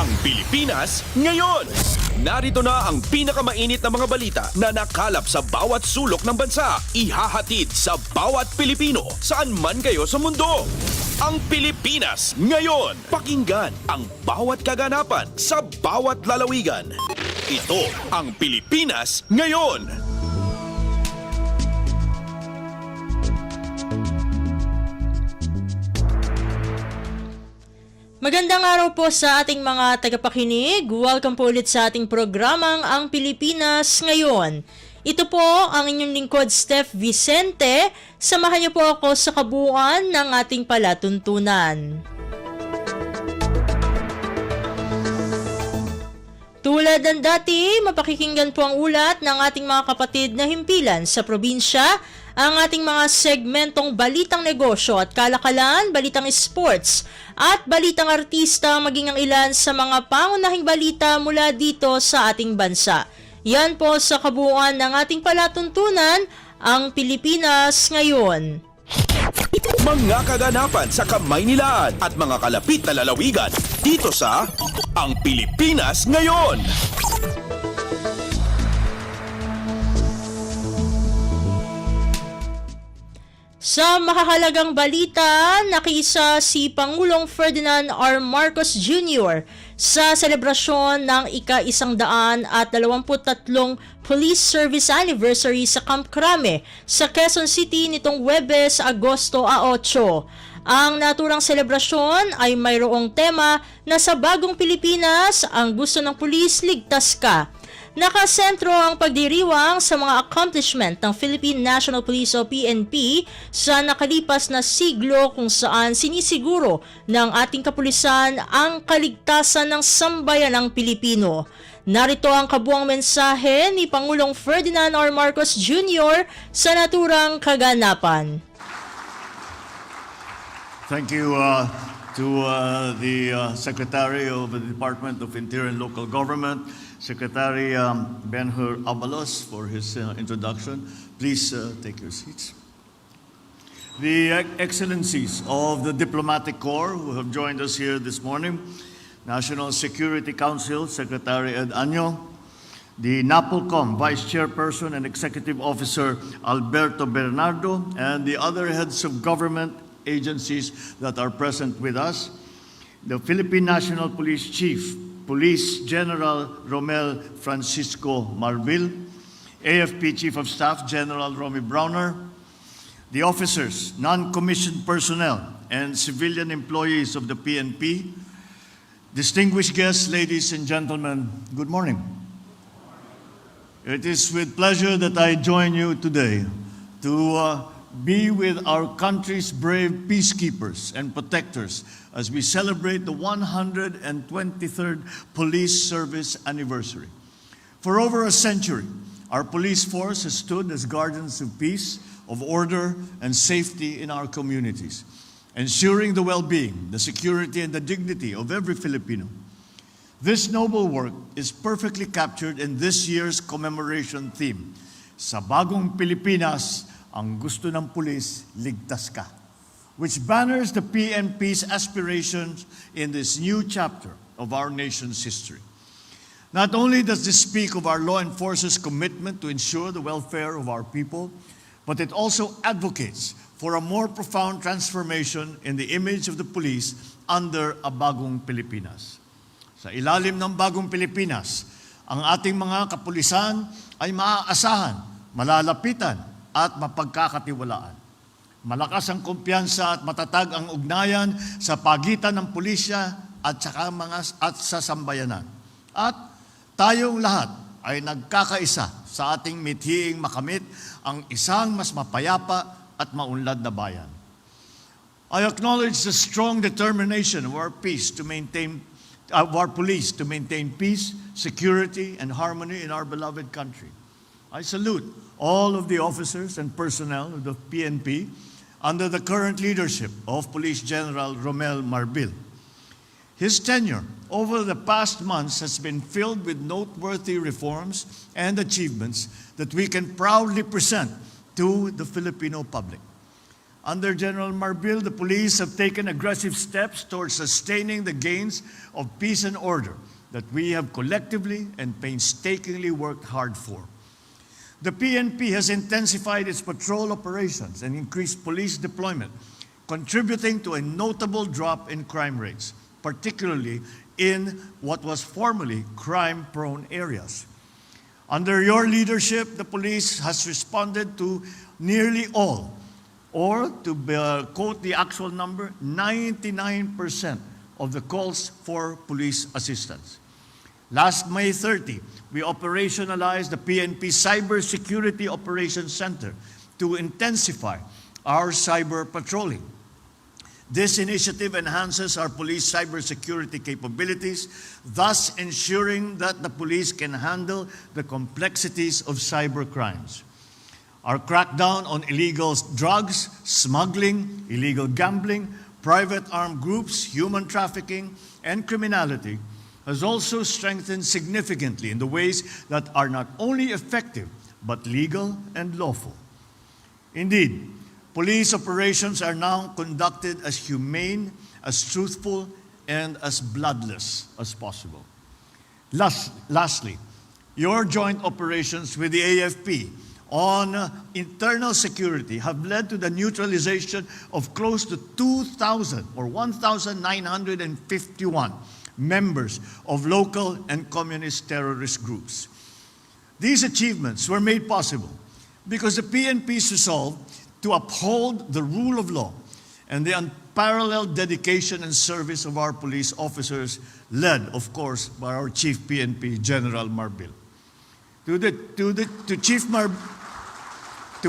Ang Pilipinas ngayon. Narito na ang pinakamainit na mga balita na nakalap sa bawat sulok ng bansa. Ihahatid sa bawat Pilipino saan man kayo sa mundo. Ang Pilipinas ngayon. Pakinggan ang bawat kaganapan sa bawat lalawigan. Ito ang Pilipinas ngayon. Magandang araw po sa ating mga tagapakinig. Welcome po ulit sa ating programang Ang Pilipinas Ngayon. Ito po ang inyong lingkod, Steph Vicente. Samahan niyo po ako sa kabuuan ng ating palatuntunan. Tulad ng dati, mapakikinggan po ang ulat ng ating mga kapatid na himpilan sa probinsya, ang ating mga segmentong balitang negosyo at kalakalan, balitang sports, at balitang artista maging ang ilan sa mga pangunahing balita mula dito sa ating bansa. Yan po sa kabuuan ng ating palatuntunan, ang Pilipinas Ngayon. Mga kaganapan sa Kamaynilaan at mga kalapit na lalawigan dito sa Ang Pilipinas Ngayon. Sa makahalagang balita, nakiisa si Pangulong Ferdinand R. Marcos Jr. sa selebrasyon ng ika-123 Police Service Anniversary sa Camp Crame sa Quezon City nitong Huwebes, Agosto 8. Ang naturang selebrasyon ay mayroong tema na sa bagong Pilipinas, ang gusto ng pulis, ligtas ka. Nakasentro ang pagdiriwang sa mga accomplishment ng Philippine National Police o PNP sa nakalipas na siglo kung saan sinisiguro ng ating kapulisan ang kaligtasan ng sambayanang Pilipino. Narito ang kabuang mensahe ni Pangulong Ferdinand R. Marcos Jr. sa naturang kaganapan. Thank you to the Secretary of the Department of Interior and Local Government, Secretary Ben-Hur Abalos, for his introduction. Please take your seats. The Excellencies of the Diplomatic Corps who have joined us here this morning, National Security Council Secretary Ed Año, the NAPOLCOM Vice Chairperson and Executive Officer Alberto Bernardo, and the other heads of government agencies that are present with us, the Philippine National Police Chief, Police General Romel Francisco Marbil, AFP Chief of Staff General Romy Browner, the officers, non-commissioned personnel, and civilian employees of the PNP, distinguished guests, ladies and gentlemen, good morning. It is with pleasure that I join you today to be with our country's brave peacekeepers and protectors as we celebrate the 123rd Police Service Anniversary. For over a century, our police force has stood as guardians of peace, of order, and safety in our communities, ensuring the well-being, the security, and the dignity of every Filipino. This noble work is perfectly captured in this year's commemoration theme, Sa Bagong Pilipinas, ang gusto ng pulis, ligtas ka, which banners the PNP's aspirations in this new chapter of our nation's history. Not only does this speak of our law enforcers' commitment to ensure the welfare of our people, but it also advocates for a more profound transformation in the image of the police under a Bagong Pilipinas. Sa ilalim ng Bagong Pilipinas, ang ating mga kapulisan ay maaasahan, malalapitan, at mapagkakatiwalaan. Malakas ang kumpiyansa at matatag ang ugnayan sa pagitan ng pulisya at sa sambayanan. At tayong lahat ay nagkakaisa sa ating mithiing makamit ang isang mas mapayapa at maunlad na bayan. I acknowledge the strong determination of our police to maintain peace, security, and harmony in our beloved country. I salute all of the officers and personnel of the PNP under the current leadership of Police General Romel Marbil. His tenure over the past months has been filled with noteworthy reforms and achievements that we can proudly present to the Filipino public. Under General Marbil, the police have taken aggressive steps towards sustaining the gains of peace and order that we have collectively and painstakingly worked hard for. The PNP has intensified its patrol operations and increased police deployment, contributing to a notable drop in crime rates, particularly in what was formerly crime-prone areas. Under your leadership, the police has responded to nearly all, or to quote the actual number, 99% of the calls for police assistance. Last May 30, we operationalized the PNP Cybersecurity Operations Center to intensify our cyber patrolling. This initiative enhances our police cybersecurity capabilities, thus ensuring that the police can handle the complexities of cyber crimes. Our crackdown on illegal drugs, smuggling, illegal gambling, private armed groups, human trafficking, and criminality has also strengthened significantly in the ways that are not only effective, but legal and lawful. Indeed, police operations are now conducted as humane, as truthful, and as bloodless as possible. Lastly, your joint operations with the AFP on internal security have led to the neutralization of close to 2,000 or 1,951 members of local and communist terrorist groups. These achievements were made possible because the PNP's resolve to uphold the rule of law and the unparalleled dedication and service of our police officers, led, of course, by our Chief PNP, General Marbil. To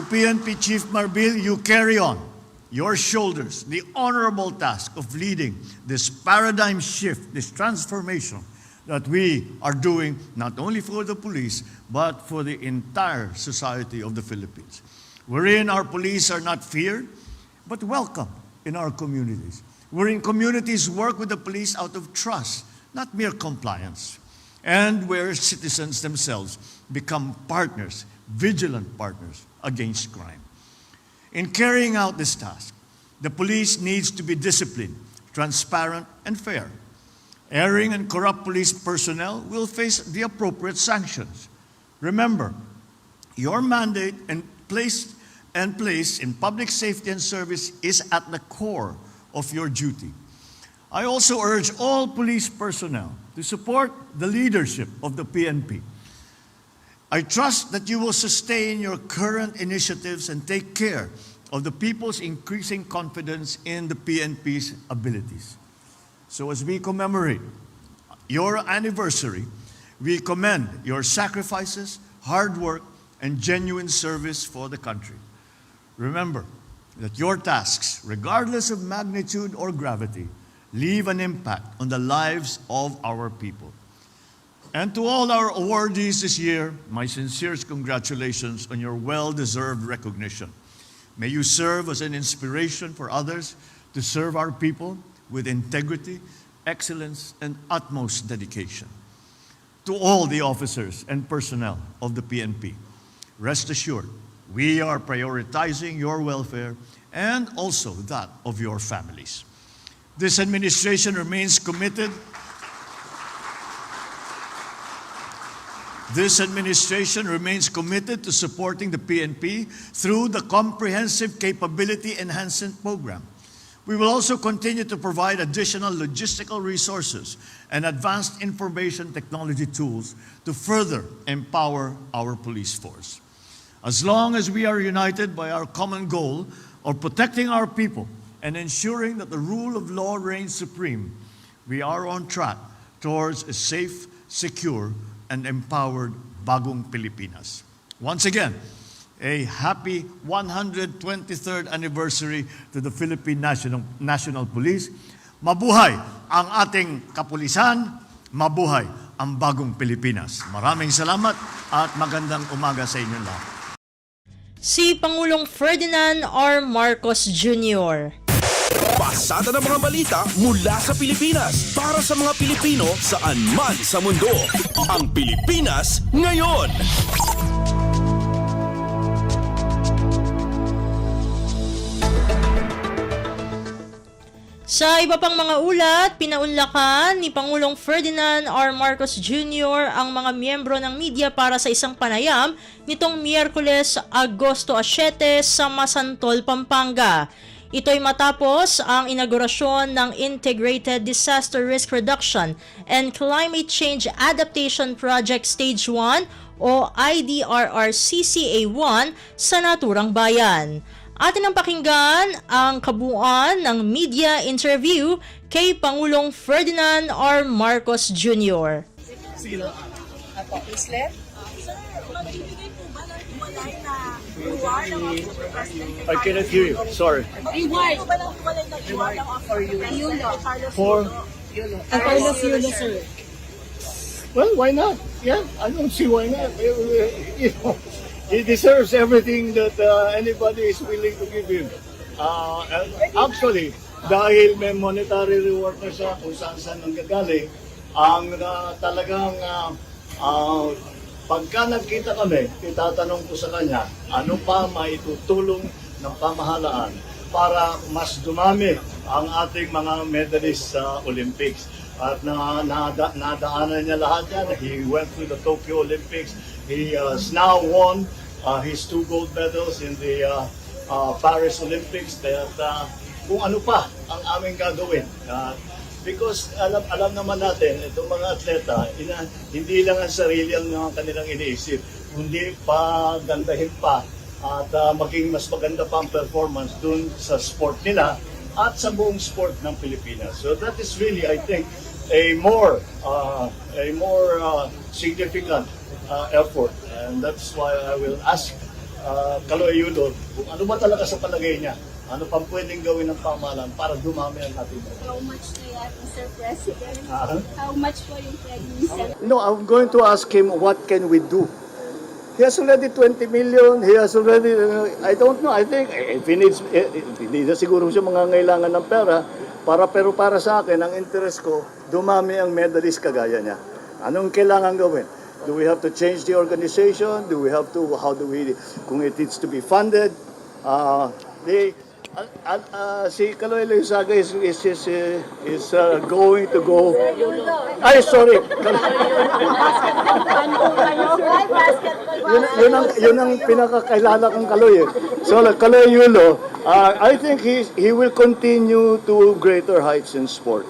PNP Chief Marbil, you carry on your shoulders the honorable task of leading this paradigm shift, this transformation that we are doing not only for the police, but for the entire society of the Philippines, wherein our police are not feared, but welcome in our communities, wherein communities work with the police out of trust, not mere compliance, and where citizens themselves become partners, vigilant partners against crime. In carrying out this task, the police needs to be disciplined, transparent, and fair. Erring and corrupt police personnel will face the appropriate sanctions. Remember, your mandate and place in public safety and service is at the core of your duty. I also urge all police personnel to support the leadership of the PNP. I trust that you will sustain your current initiatives and take care of the people's increasing confidence in the PNP's abilities. So as we commemorate your anniversary, we commend your sacrifices, hard work, and genuine service for the country. Remember that your tasks, regardless of magnitude or gravity, leave an impact on the lives of our people. And to all our awardees this year, my sincerest congratulations on your well-deserved recognition. May you serve as an inspiration for others to serve our people with integrity, excellence, and utmost dedication. To all the officers and personnel of the PNP, rest assured, we are prioritizing your welfare and also that of your families. This administration remains committed to supporting the PNP through the Comprehensive Capability Enhancement Program. We will also continue to provide additional logistical resources and advanced information technology tools to further empower our police force. As long as we are united by our common goal of protecting our people and ensuring that the rule of law reigns supreme, we are on track towards a safe, secure, and empowered Bagong Pilipinas. Once again, a happy 123rd anniversary to the Philippine National Police. Mabuhay ang ating kapulisan, mabuhay ang Bagong Pilipinas. Maraming salamat at magandang umaga sa inyong lahat. Si Pangulong Ferdinand R. Marcos Jr. Pasada ng mga balita mula sa Pilipinas para sa mga Pilipino saan man sa mundo. Ang Pilipinas ngayon. Sa iba pang mga ulat, pinaunlakan ni Pangulong Ferdinand R. Marcos Jr. ang mga miyembro ng media para sa isang panayam nitong Miyerkules, Agosto 7 sa Masantol, Pampanga. Ito'y matapos ang inaugurasyon ng Integrated Disaster Risk Reduction and Climate Change Adaptation Project Stage 1 o IDRRCCA-1 sa naturang bayan. Atin ang pakinggan ang kabuuan ng media interview kay Pangulong Ferdinand R. Marcos Jr. Apo, Islet? Sir, magbibigay po ba ng hiwalay na reward ng office of the President? I cannot hear you. Sorry. Magbibigay po ba ng hiwalay na reward ng office of the President? Carlos For Yulo. Carlos Yulo, sir. Well, why not? Yeah, I don't see why not. You know, he deserves everything that anybody is willing to give him. And actually, dahil may monetary reward na siya kung saan nanggagaling, ang talagang pagka nagkita kami, itatanong ko sa kanya, ano pa maitutulong ng pamahalaan para mas dumami ang ating mga medalists sa Olympics. At nadaanan niya lahat yan. He went through the Tokyo Olympics. He has now won his 2 gold medals in the Paris Olympics. Kaya kung ano pa ang aming gagawin. Because alam naman natin, itong mga atleta, hindi lang ang sarili ang kanilang iniisip, kundi pagandahin pa at maging mas maganda pa ang performance dun sa sport nila at sa buong sport ng Pilipinas. So that is really, I think, a more significant effort. And that's why I will ask Kaloy Yulo kung ano ba talaga sa palagay niya. Ano pang pwedeng gawin ng pamahalaan para dumami ang ating mga. How much na yan, Mr. President? How much po yung pwedeng set? No, I'm going to ask him what can we do. He has already 20 million. He has already, I don't know, I think, if he needs, hindi na siguro siya mangangailangan ng pera, pero para sa akin, ang interest ko, dumami ang medalist kagaya niya. Anong kailangan gawin? Do we have to change the organization? Do we have to, how do we, kung it needs to be funded? Si Kaloy Luisaga is going to go. Ay, sorry. Yun ang pinakakilala kong Kaloy eh. So, Kaloy Yulo, I think he will continue to greater heights in sport.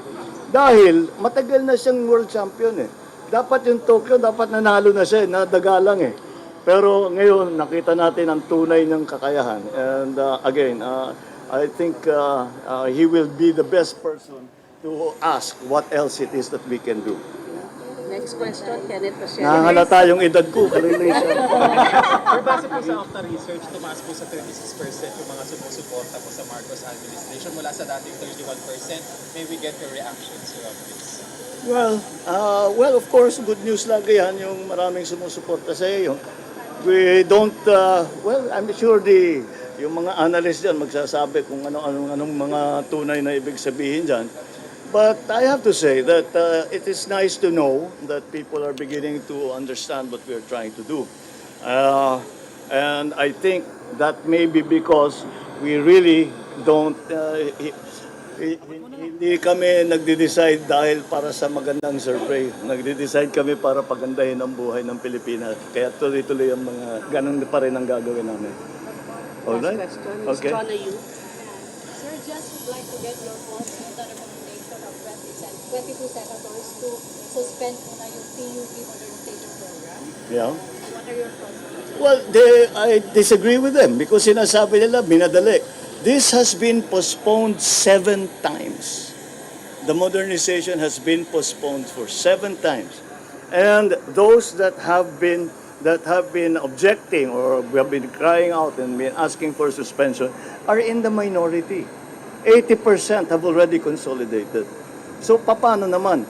Dahil matagal na siyang world champion eh. Dapat yung Tokyo, dapat nanalo na siya, nadagalang eh. Pero ngayon, nakita natin ang tunay ng kakayahan. And again, I think he will be the best person to ask what else it is that we can do. Next question, Kenneth Pacheco. Nangangalata yung edad ko, Kaloy. Sir, base po sa Okta Research, tumaas po sa 36% yung mga sumusuporta po sa Marcos administration mula sa dating 31%. May we get your reactions on this? Well, of course, good news lagi yan, yung maraming sumusuporta sa iyo. We don't, I'm sure yung mga analysts dyan magsasabi kung anong mga tunay na ibig sabihin dyan. But I have to say that it is nice to know that people are beginning to understand what we are trying to do. And I think that may be because we really don't, hindi kami nagde-decide dahil para sa magandang survey. Nagde-decide kami para pagandahin ang buhay ng Pilipinas. Kaya tuloy-tuloy ang mga ganun pa rin ang gagawin namin. Alright? Last question, Ms. Okay. Chona Yu. Sir, just would like to get your thoughts on the recommendation of 22 senators to suspend muna yung PUP modernization program. Yeah. What are your thoughts on that? Well, I disagree with them because sinasabi nila minadali. This has been postponed 7 times. The modernization has been postponed for 7 times. And those that have been objecting or have been crying out and been asking for suspension are in the minority. 80% have already consolidated. So paano naman?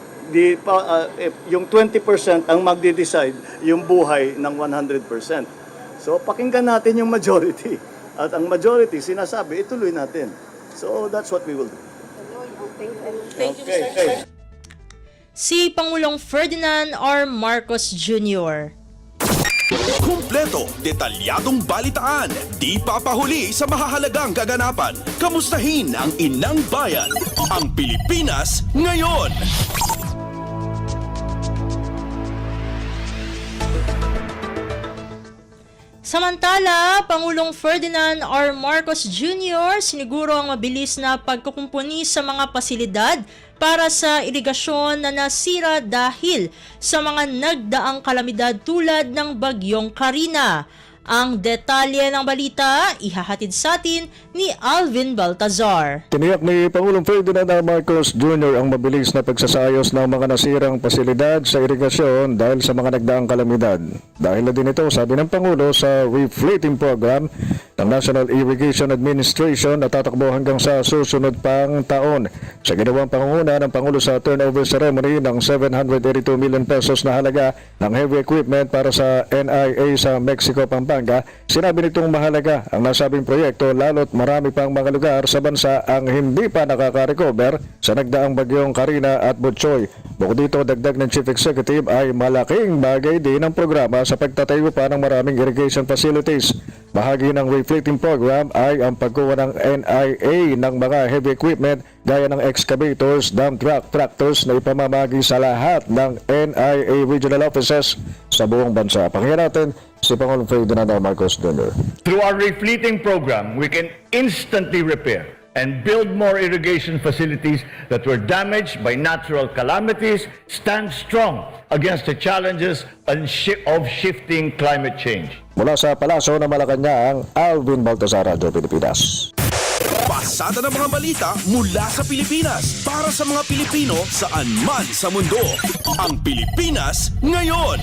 Yung 20% ang magde-decide yung buhay ng 100%. So pakinggan natin yung majority. At ang majority sinasabi, ituloy natin. So that's what we will do. Thank you, Okay, Mr. okay. Si Pangulong Ferdinand R. Marcos Jr. Kumpleto, detalyadong balitaan, di papahuli sa mahahalagang kaganapan. Kamustahin ang inang bayan, ang Pilipinas ngayon. Samantala, Pangulong Ferdinand R. Marcos Jr. siniguro ang mabilis na pagkukumpuni sa mga pasilidad para sa irigasyon na nasira dahil sa mga nagdaang kalamidad tulad ng Bagyong Karina. Ang detalye ng balita, ihahatid sa atin ni Alvin Baltazar. Tiniyak ni Pangulong Ferdinand R. Marcos Jr. ang mabilis na pagsasayos ng mga nasirang pasilidad sa irigasyon dahil sa mga nagdaang kalamidad. Dahil na din ito, sabi ng Pangulo, sa reflating program ng National Irrigation Administration na tatakbo hanggang sa susunod pang taon. Sa ginawang pangunguna ng Pangulo sa turnover ceremony ng 782 million pesos na halaga ng heavy equipment para sa NIA sa Mexico, Pampanga, sinabi nitong mahalaga ang nasabing proyekto lalo't marami pang mga lugar sa bansa ang hindi pa nakaka-recover sa nagdaang bagyong Karina at Butchoy. Bukod dito, dagdag ng Chief Executive ay malaking bagay din ang programa sa pagtatayo pa ng maraming irrigation facilities. Bahagi ng reflating program ay ang pagkuha ng NIA ng mga heavy equipment gaya ng excavators, dump truck, tractors na ipamamagi sa lahat ng NIA regional offices sa buong bansa. Pakinggan natin si Pangulong Ferdinand R. Marcos Jr. Through our refleeting program, we can instantly repair and build more irrigation facilities that were damaged by natural calamities, stand strong against the challenges of shifting climate change. Mula sa Palasyo ng Malacanang, Alvin Baltazar, Radio Pilipinas. Pasada ng mga balita mula sa Pilipinas para sa mga Pilipino saan man sa mundo. Ang Pilipinas ngayon.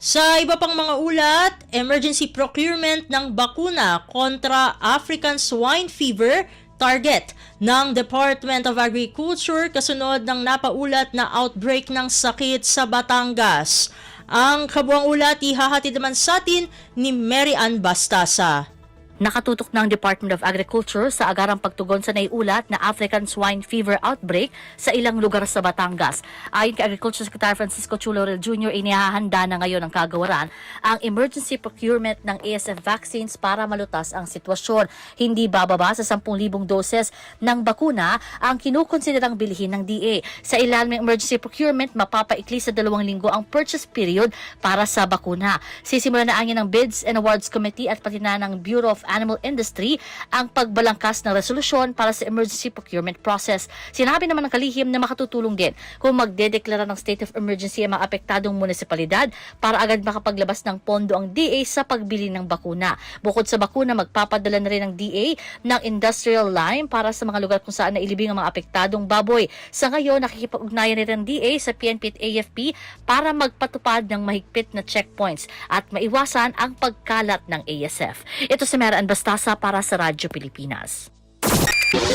Sa iba pang mga ulat, emergency procurement ng bakuna kontra African Swine Fever target ng Department of Agriculture kasunod ng napaulat na outbreak ng sakit sa Batangas. Ang kabuang ulat ihahatid naman sa atin ni Mary Ann Bastasa. Nakatutok ng Department of Agriculture sa agarang pagtugon sa naiulat na African Swine Fever outbreak sa ilang lugar sa Batangas. Ayon kay Agriculture Secretary Francisco Chulorel Jr., inihahanda na ngayon ng kagawaran ang emergency procurement ng ASF vaccines para malutas ang sitwasyon. Hindi bababa sa 10,000 doses ng bakuna ang kinukonsiderang bilhin ng DA. Sa ilalim ng emergency procurement, mapapaikli sa 2 linggo ang purchase period para sa bakuna. Sisimulan na angin ng Bids and Awards Committee at pati na ng Bureau of Animal Industry ang pagbalangkas ng resolusyon para sa emergency procurement process. Sinabi naman ng kalihim na makatutulong din kung magdedeklara ng state of emergency ang mga apektadong munisipalidad para agad makapaglabas ng pondo ang DA sa pagbili ng bakuna. Bukod sa bakuna, magpapadala na rin ng DA ng industrial line para sa mga lugar kung saan nailibing ang mga apektadong baboy. Sa ngayon, nakikipag-ugnayan rin ng DA sa PNP at AFP para magpatupad ng mahigpit na checkpoints at maiwasan ang pagkalat ng ASF. Ito si Mary Ann Bastasa para sa Radyo Pilipinas.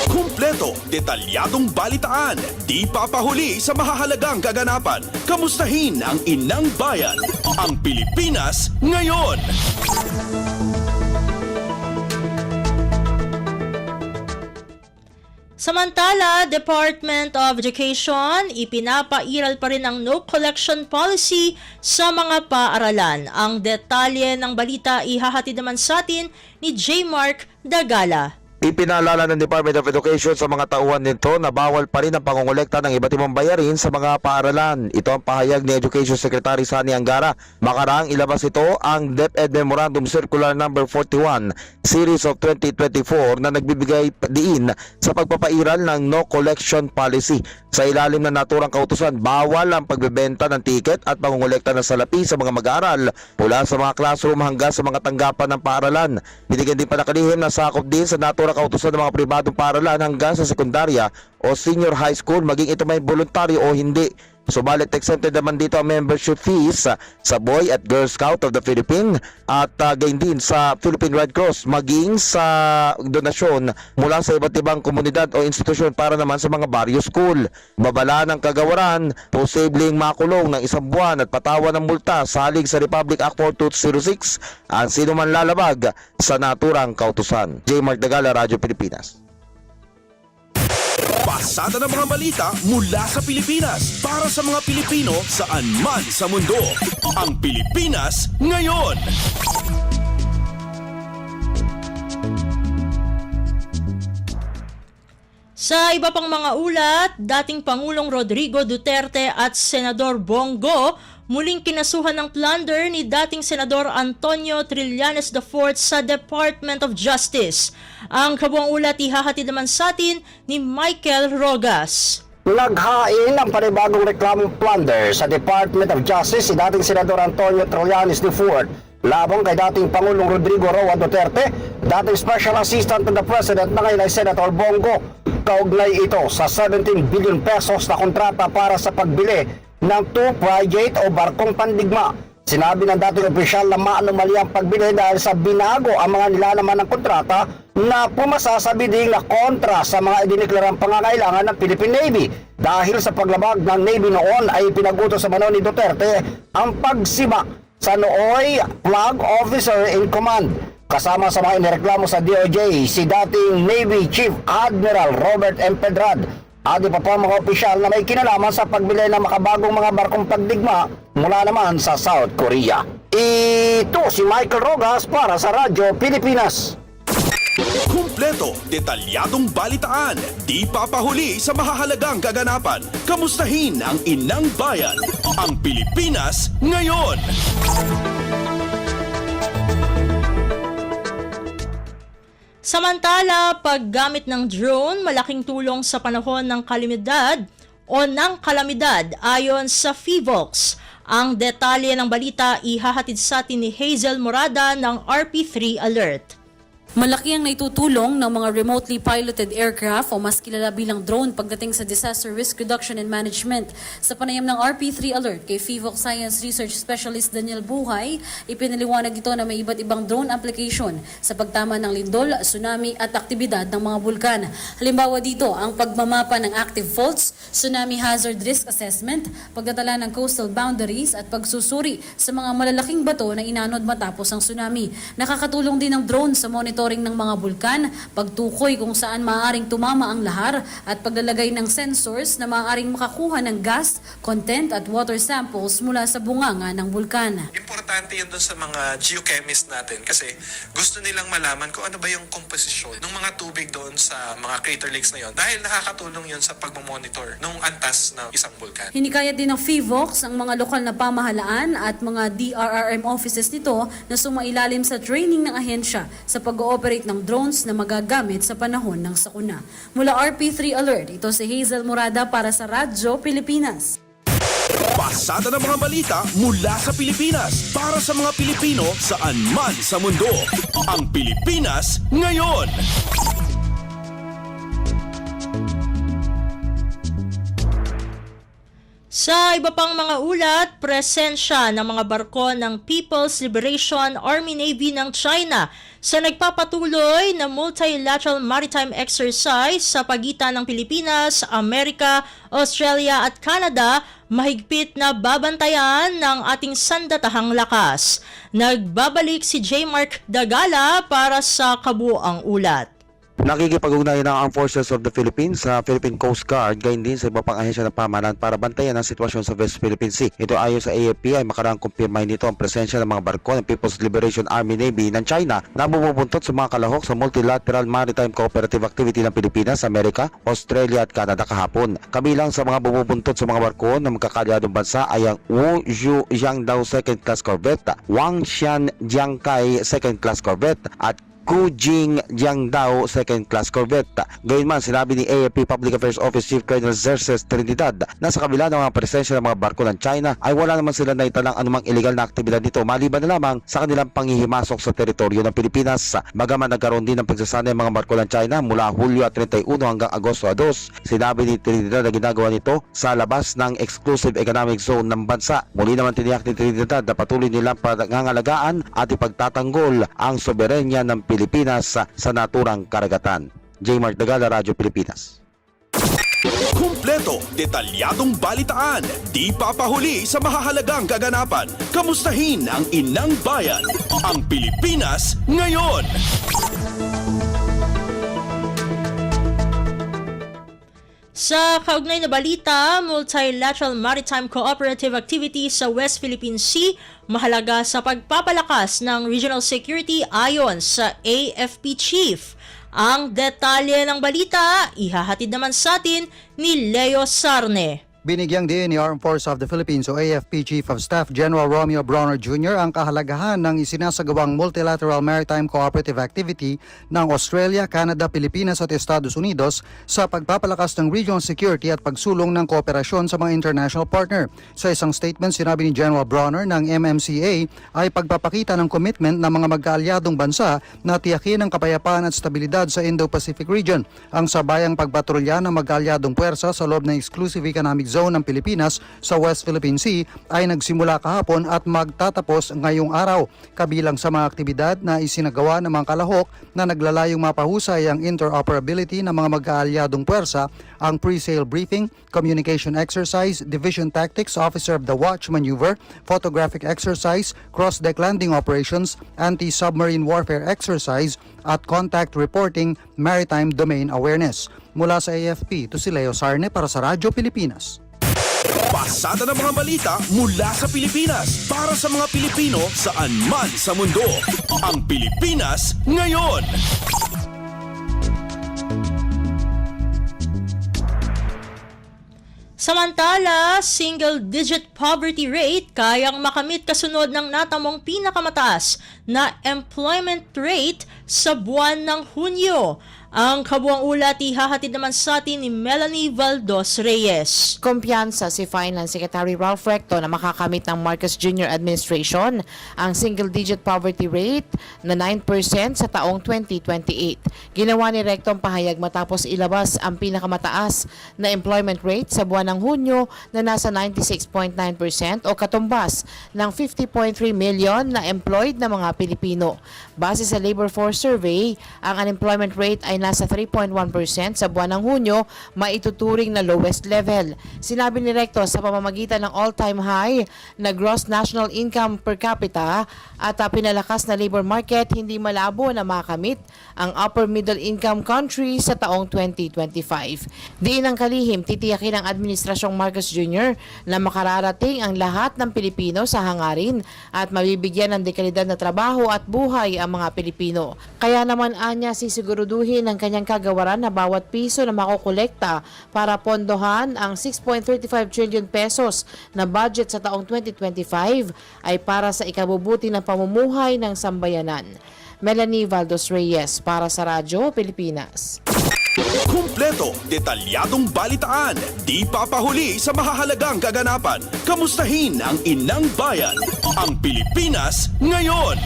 Kumpleto, detalyadong balitaan, di papahuli sa mahahalagang kaganapan. Kamustahin ang inang bayan, ang Pilipinas ngayon. Samantala, Department of Education, ipinapairal pa rin ang no collection policy sa mga paaralan. Ang detalye ng balita ihahatid naman sa atin ni J. Mark Dagala. Ipinaalala ng Department of Education sa mga tauhan nito na bawal pa rin ang pangongolekta ng iba't ibang bayarin sa mga paaralan. Ito ang pahayag ni Education Secretary Sani Angara. Makaraang ilabas ito ang DepEd Memorandum Circular No. 41 Series of 2024 na nagbibigay diin sa pagpapairal ng no collection policy. Sa ilalim ng naturang kautusan, bawal ang pagbebenta ng tiket at pangongolekta ng salapi sa mga mag-aaral mula sa mga classroom hanggang sa mga tanggapan ng paaralan. Binigyan din panakalihim na sakop din sa naturang kautusan ng mga pribadong paaralan hanggang sa sekundarya o senior high school, maging ito may voluntaryo o hindi. Subalit exempted naman dito ang membership fees sa Boy at Girl Scout of the Philippines at gayon din sa Philippine Red Cross, maging sa donasyon mula sa iba't ibang komunidad o institusyon para naman sa mga barrio school. Babala ng kagawaran, posibleng makulong ng 1 buwan at patawan ng multa salig sa Republic Act 4206 ang sino man lalabag sa naturang kautusan. J. Mark Dagala, Radyo Pilipinas. Pasada ng mga balita mula sa Pilipinas para sa mga Pilipino saan man sa mundo. Ang Pilipinas ngayon. Sa iba pang mga ulat, dating Pangulong Rodrigo Duterte at Senador Bongo muling kinasuhan ng plunder ni dating Senador Antonio Trillanes IV sa Department of Justice. Ang kabuang ulat ihahatid naman sa atin ni Michael Rogas. Naghain ang panibagong reklamong plunder sa Department of Justice si dating Senador Antonio Trillanes IV labang kay dating Pangulong Rodrigo Roa Duterte, dating Special Assistant to the President na ngayon ay Senator Bongo. Kaugnay ito sa 17 billion pesos na kontrata para sa pagbili ng 2 frigate o barkong pandigma. Sinabi ng dating opisyal na maanomali ang pagbili dahil sa binago ang mga nilalaman ng kontrata na pumasa sa bidding na kontra sa mga idineklarang pangangailangan ng Philippine Navy. Dahil sa paglabag ng Navy noon ay pinagutos sa ni Duterte ang pagsibak sa nooy Flag Officer in Command. Kasama sa mga inireklamo sa DOJ si dating Navy Chief Admiral Robert M. Pedrad at iba pa mga opisyal na may kinalaman sa pagbili ng makabagong mga barkong pagdigma mula naman sa South Korea. Ito si Michael Rogas para sa Radyo Pilipinas. Kumpleto, detalyadong balitaan, di papahuli sa mahahalagang kaganapan. Kamustahin ang inang bayan, ang Pilipinas ngayon. Samantala, paggamit ng drone, malaking tulong sa panahon ng kalamidad o ng kalamidad ayon sa FIVOX. Ang detalye ng balita ihahatid sa atin ni Hazel Morada ng RP3 Alert. Malaki ang naitutulong ng mga remotely piloted aircraft o mas kilala bilang drone pagdating sa disaster risk reduction and management. Sa panayam ng RP3 Alert kay FIVOX Science Research Specialist Daniel Buhay, ipinaliwanag ito na may iba't ibang drone application sa pagtama ng lindol, tsunami at aktibidad ng mga bulkan. Halimbawa dito ang pagmamapa ng active faults, tsunami hazard risk assessment, pagdadala ng coastal boundaries at pagsusuri sa mga malalaking bato na inanod matapos ang tsunami. Nakakatulong din ang drone sa monitoring ng mga bulkan, pagtukoy kung saan maaaring tumama ang lahar at paglalagay ng sensors na maaaring makakuha ng gas, content at water samples mula sa bunganga ng bulkan. Importante yun dun sa mga geochemist natin kasi gusto nilang malaman kung ano ba yung komposisyon ng mga tubig doon sa mga crater lakes na yun dahil nakakatulong yun sa pagmamonitor ng antas ng isang bulkan. Hinikayat din ng FIVOX ang mga lokal na pamahalaan at mga DRRM offices nito na sumailalim sa training ng ahensya sa pag-ooperate ng drones na magagamit sa panahon ng sakuna. Mula RP3 Alert, ito si Hazel Morada para sa Radyo Pilipinas. Pasada ng mga balita mula sa Pilipinas para sa mga Pilipino saan man sa mundo. Ang Pilipinas ngayon. Sa iba pang mga ulat, presensya ng mga barko ng People's Liberation Army Navy ng China sa nagpapatuloy na multilateral maritime exercise sa pagitan ng Pilipinas, Amerika, Australia at Canada, mahigpit na babantayan ng ating sandatahang lakas. Nagbabalik si J. Mark Dagala para sa kabuuang ulat. Nakikipag-ugnayan ng Armed Forces of the Philippines sa Philippine Coast Guard, gayon din sa iba pang ahensya ng pamahalaan para bantayan ang sitwasyon sa West Philippine Sea. Ito ayon sa AFP ay makarang kumpirmahin nito ang presensya ng mga barko ng People's Liberation Army Navy ng China na bumubuntot sa mga kalahok sa multilateral maritime cooperative activity ng Pilipinas, Amerika, Australia at Canada kahapon. Kabilang sa mga bumubuntot sa mga barko ng magkakalyadong bansa ay ang Wu Zhu Jiangdao 2nd Class Corvette, Wang Xian Jiangkai 2nd Class Corvette at Kujing Jiangdao 2nd Class Corvette. Gayunman, sinabi ni AFP Public Affairs Office Chief Colonel Xerxes Trinidad na sa kabila ng mga presensya ng mga barko ng China ay wala naman sila naitalang anumang illegal na aktibidad nito maliban na lamang sa kanilang panghihimasok sa teritoryo ng Pilipinas. Bagaman nagkaroon din ng pagsasanay ng mga barko ng China mula Hulyo at 31 hanggang Agosto 2, sinabi ni Trinidad na ginagawa nito sa labas ng exclusive economic zone ng bansa. Muli naman tiniyak ni Trinidad na patuloy nilang pangangalagaan at ipagtatanggol ang soberenya ng Pilipinas sa naturang karagatan. J. Mark Dagala, Radyo Pilipinas. Kumpleto, detalyadong balitaan, di papahuli sa mahahalagang kaganapan. Kamustahin ang inang bayan, ang Pilipinas ngayon. Sa kaugnay na balita, multilateral maritime cooperative activity sa West Philippine Sea mahalaga sa pagpapalakas ng regional security ayon sa AFP Chief. Ang detalye ng balita, ihahatid naman sa atin ni Leo Sarne. Binigyang diin ni Armed Forces of the Philippines o AFP Chief of Staff General Romeo Bronner Jr. ang kahalagahan ng isinasagawang multilateral maritime cooperative activity ng Australia, Canada, Pilipinas at Estados Unidos sa pagpapalakas ng regional security at pagsulong ng kooperasyon sa mga international partner. Sa isang statement, sinabi ni General Bronner ng MMCA ay pagpapakita ng commitment ng mga magkaalyadong bansa na tiyakin ang kapayapaan at stabilidad sa Indo-Pacific region. Ang sabayang pagpatrolya ng magkaalyadong puwersa sa loob ng Exclusive Economic Zone ng Pilipinas sa West Philippine Sea ay nagsimula kahapon at magtatapos ngayong araw. Kabilang sa mga aktibidad na isinagawa ng mga kalahok na naglalayong mapahusay ang interoperability ng mga magkaalyadong puwersa, ang pre-sale briefing, communication exercise, division tactics, officer of the watch maneuver, photographic exercise, cross-deck landing operations, anti-submarine warfare exercise at contact reporting, maritime domain awareness. Mula sa AFP, ito si Leo Sarne para sa Radyo Pilipinas. Pasada ng mga balita mula sa Pilipinas para sa mga Pilipino saan man sa mundo. Ang Pilipinas ngayon. Samantala, single-digit poverty rate kayang makamit kasunod ng natamong pinakamataas na employment rate sa buwan ng Hunyo. Ang kabuang ulat ihahatid naman sa atin ni Melanie Valdos Reyes. Kumpiyansa si Finance Secretary Ralph Recto na makakamit ng Marcos Jr. Administration ang single-digit poverty rate na 9% sa taong 2028. Ginawa ni Recto ang pahayag matapos ilabas ang pinakamataas na employment rate sa buwan ng Hunyo na nasa 96.9% o katumbas ng 50.3 million na employed na mga Pilipino. Base sa Labor Force Survey, ang unemployment rate ay nasa 3.1% sa buwan ng Hunyo, maituturing na lowest level. Sinabi ni Recto sa pamamagitan ng all-time high na gross national income per capita at pinalakas na labor market, hindi malabo na makamit ang upper middle income country sa taong 2025. Diin ang kalihim, titiyakin ng Administrasyong Marcos Jr. na makararating ang lahat ng Pilipino sa hangarin at mabibigyan ng dekalidad na trabaho at buhay ang mga Pilipino. Kaya naman anya sisiguruduhin ng kanyang kagawaran na bawat piso na makukolekta para pondohan ang 6.35 trillion pesos na budget sa taong 2025 ay para sa ikabubuti ng pamumuhay ng sambayanan. Melanie Valdos Reyes para sa Radyo Pilipinas. Kumpleto, detalyadong balitaan, di papahuli sa mahahalagang kaganapan. Kamustahin ang inang bayan, ang Pilipinas ngayon.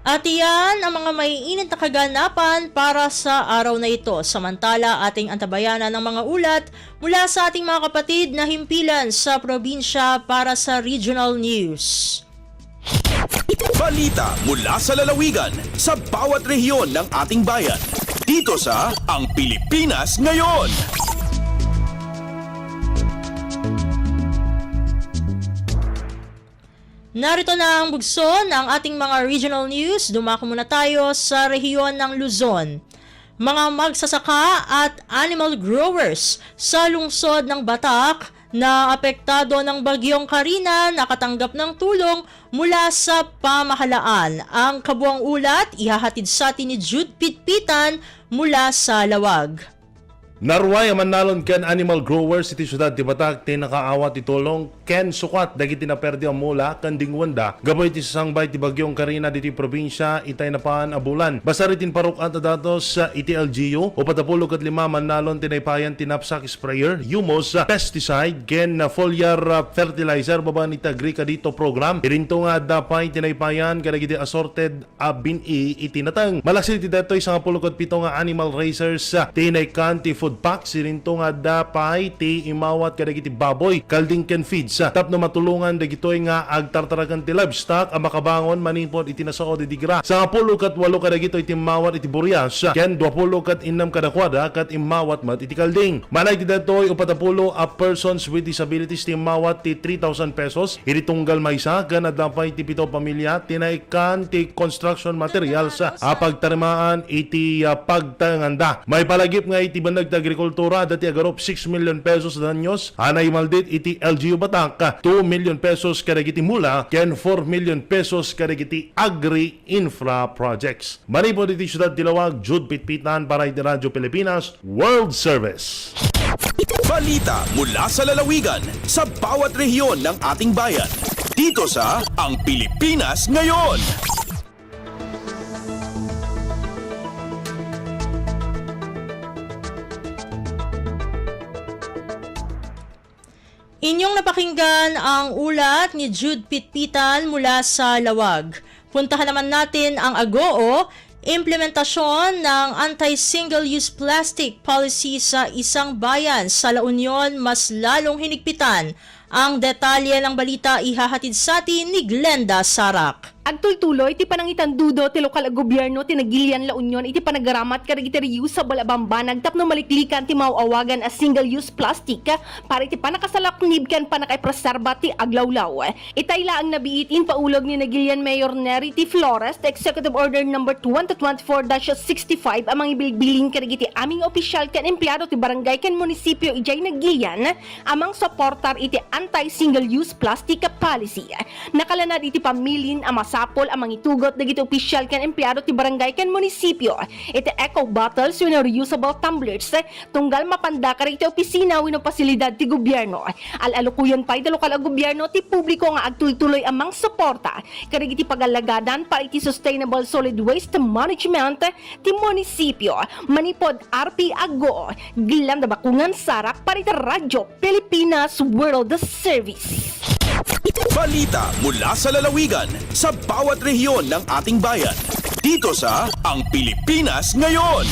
At iyan ang mga maiinit na kaganapan para sa araw na ito. Samantala, ating antabayanan ng mga ulat mula sa ating mga kapatid na himpilan sa probinsya para sa regional news. Balita mula sa lalawigan sa bawat rehiyon ng ating bayan. Dito sa Ang Pilipinas Ngayon. Narito na ang bugso ng ating mga regional news. Dumako muna tayo sa rehiyon ng Luzon. Mga magsasaka at animal growers sa lungsod ng Batak na apektado ng bagyong Karina nakatanggap ng tulong mula sa pamahalaan. Ang kabuang ulat ihahatid sa atin ni Jude Pitpitan mula sa Lawag. Narway manalon ken animal growers iti syudad ti Batak ti nakaawat ti tulong ken sukat dagiti naperdi ang mula kan dingwanda gaboy ti sangbay ti bagyong Karina diti probinsya itay napaan a bulan. Basaritin parukan ta datos sa iti LGU o patapulog at 5 manalon tinaypayan tinapsak sprayer, humos, pesticide ken foliar fertilizer baba ni Tagri kadito program. Irinto nga dapay tinaypayan kadagiti assorted bini itinatang. Malasin ti datoy sa 17 nga animal raisers tinay kan ti food pack sirinto nga dapay ti imawat kadagiti baboy kalding ken feeds tapno matulungan dagitoy nga agtartaragan ti livestock ang makabangon manipod iti nasao di digra sa 10 kat 8 kadagitoy ti imawat iti Burias ken 20 kat 6 kadakwada kat imawat mat iti kalding manay ti datoy 40 a persons with disabilities ti imawat ti 3,000 pesos iti tunggal maysa ken dapay ti 7 pamilya tinaikan ti construction materials a pagtarimaan iti pagtanganda. May palagip nga iti banag ta agrikultura dati agarop 6 million pesos danyos anay maldit iti LGU Batak 2 million pesos kadagiti mula ken 4 million pesos kadagiti agri-infra projects. Manipod iti syudad Dilawag, Jude Pitpitan para iti Radyo Pilipinas World Service. Balita mula sa lalawigan sa bawat rehiyon ng ating bayan. Dito sa Ang Pilipinas Ngayon. Inyong napakinggan ang ulat ni Jude Pitpitan mula sa Lawag. Puntahan naman natin ang AGOO, implementasyon ng anti-single-use plastic policy sa isang bayan sa La Union mas lalong hinigpitan. Ang detalye ng balita ihahatid sa atin ni Glenda Sarak. Agtultuloy, ti panangitan dudo, ti lokal a gobyerno, ti Nagilian La Union, iti panagaramat kadagiti reusable abamba, nagtapno maliklikan ti mauawagan as single-use plastic, para iti panakasalaknib kan panakaipreserba ti aglawlaw. Itayla ang nabiitin paulog ni Nagilian Mayor Nery T. Flores, Executive Order No. 2024-65, amang ibilbilin kadagiti aming opisyal kan empleyado ti barangay kan munisipyo ijay Nagilian, amang supportar iti anti-single-use plastic policy. Nakalanad iti pamilin ang sapol ang mangitugot dagiti opisyal kan empleyado ti barangay kan munisipyo. Iti eco bottles yung reusable tumblers tunggal mapandakar iti opisina wino pasilidad ti gobyerno. Alalukuyan pa iti lokal a gobyerno ti publiko nga agtultuloy amang suporta kadagiti pagalagadan para iti sustainable solid waste management ti munisipyo. Manipod RP Ago, Glenda Bakungan Sarak para iti Radyo Pilipinas World Service. Balita mula sa lalawigan sa bawat rehiyon ng ating bayan. Dito sa Ang Pilipinas Ngayon.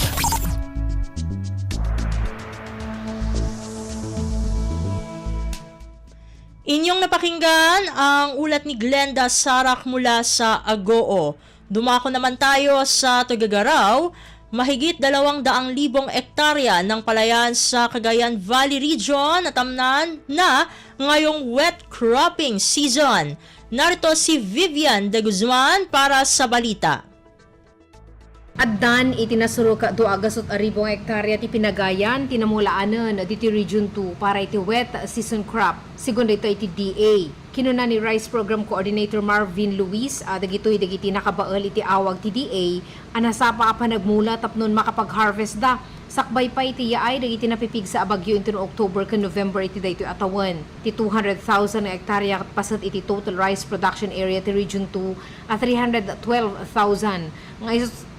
Inyong napakinggan ang ulat ni Glenda Sarak mula sa AGOO. Dumako naman tayo sa Tuguegarao. Mahigit 200,000 ektarya ng palayan sa Cagayan Valley Region natamnan na ngayong wet cropping season. Narito si Vivian de Guzman para sa balita. Addan itinasuro ka 2,000 hektarya ti pinagayan tinamulaanan diti Region 2 para iti wet season crop. Segundo ito iti DA. Kinuna ni Rice Program Coordinator Marvin Luis, dagitoy nakabaal iti awag ti DA, anasapa pa nagmula tapnon makapag-harvest da. Sakbay pa iti yaay dagiti napipig sa Abagyo into October kan November iti daytoy atawan. Ti 200,000 na hektarya pasat iti total rice production area ti Region 2 at 312,000. Nga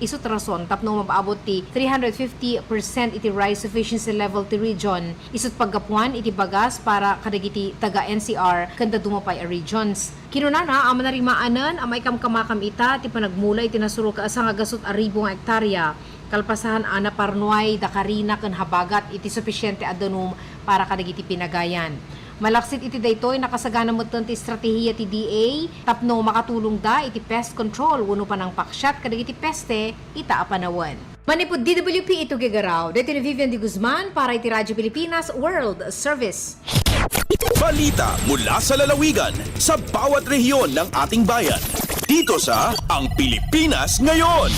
isot rason tapno mabaabot ti 350% iti rice sufficiency level ti region. Isot paggapuan iti bagas para kadagiti taga NCR kanda dumapay a regions. Kinunana ang manarimanan ang may kamkamakam ita ti panagmula iti nasuro ka asang agasot a 1,000 hektarya. Kalpasahan ana parnuay dakarina ken habagat iti sufisyente adunum para kadagiti pinagayan. Malaksit iti daytoy nakasagana metten ti estratehiya ti DA tapno makatulong da iti pest control wenno panang paksyat kadagiti peste ita apanawan. Manipud DWP ito Tuguegarao, dito ni Vivian de Guzman para iti Radyo Pilipinas World Service. Balita mula sa lalawigan sa bawat rehiyon ng ating bayan. Dito sa Ang Pilipinas Ngayon.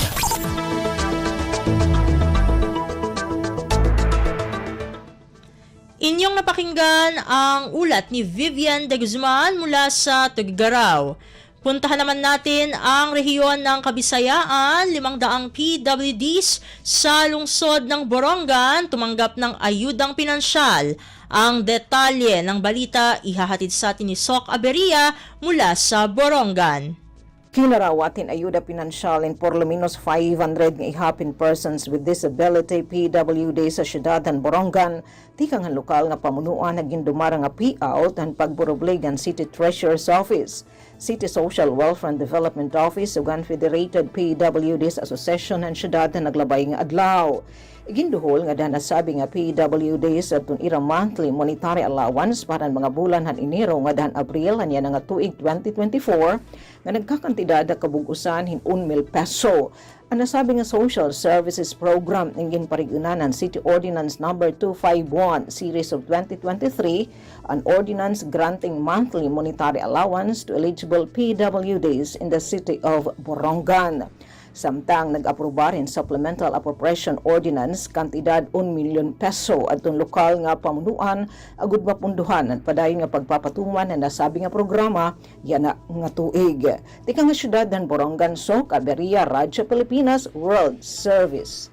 Inyong napakinggan ang ulat ni Vivian de Guzman mula sa Tuguegarao. Puntahan naman natin ang rehiyon ng Kabisayaan. 500 PWDs sa lungsod ng Borongan tumanggap ng ayudang pinansyal. Ang detalye ng balita ihahatid sa atin ni Sok Aberia mula sa Borongan. Kinarawatin ayuda pinansyal in por lo menos 500 nga ihapin persons with disability PWD sa syudad ng Borongan. Tikang ang lokal nga pamunuan naging dumara nga payout ang pagburoblegan City Treasurer's Office, City Social Welfare and Development Office ug Federated PWDs Association ng syudad na naglabay nga adlaw. Ginduhol nga dahil nasabi nga PWD sa tunira monthly monetary allowance para mga bulan han Enero nga dahil Abril hanya nga tuig 2024 nga nagkakantidad na kabugusan hin 1 mil peso. Ang nasabi nga Social Services Program ingin parigunanan City Ordinance Number 251 Series of 2023, an ordinance granting monthly monetary allowance to eligible PWDs in the city of Borongan. Samtang nag-aproba rin Supplemental Appropriation Ordinance kantidad 1 milyon peso at lokal nga pamunuan agud mapunduhan at padayon nga pagpapatuman na nasabi nga programa yana nga tuig. Tika nga syudad ng Borongan, Caberia, Radyo Pilipinas, World Service.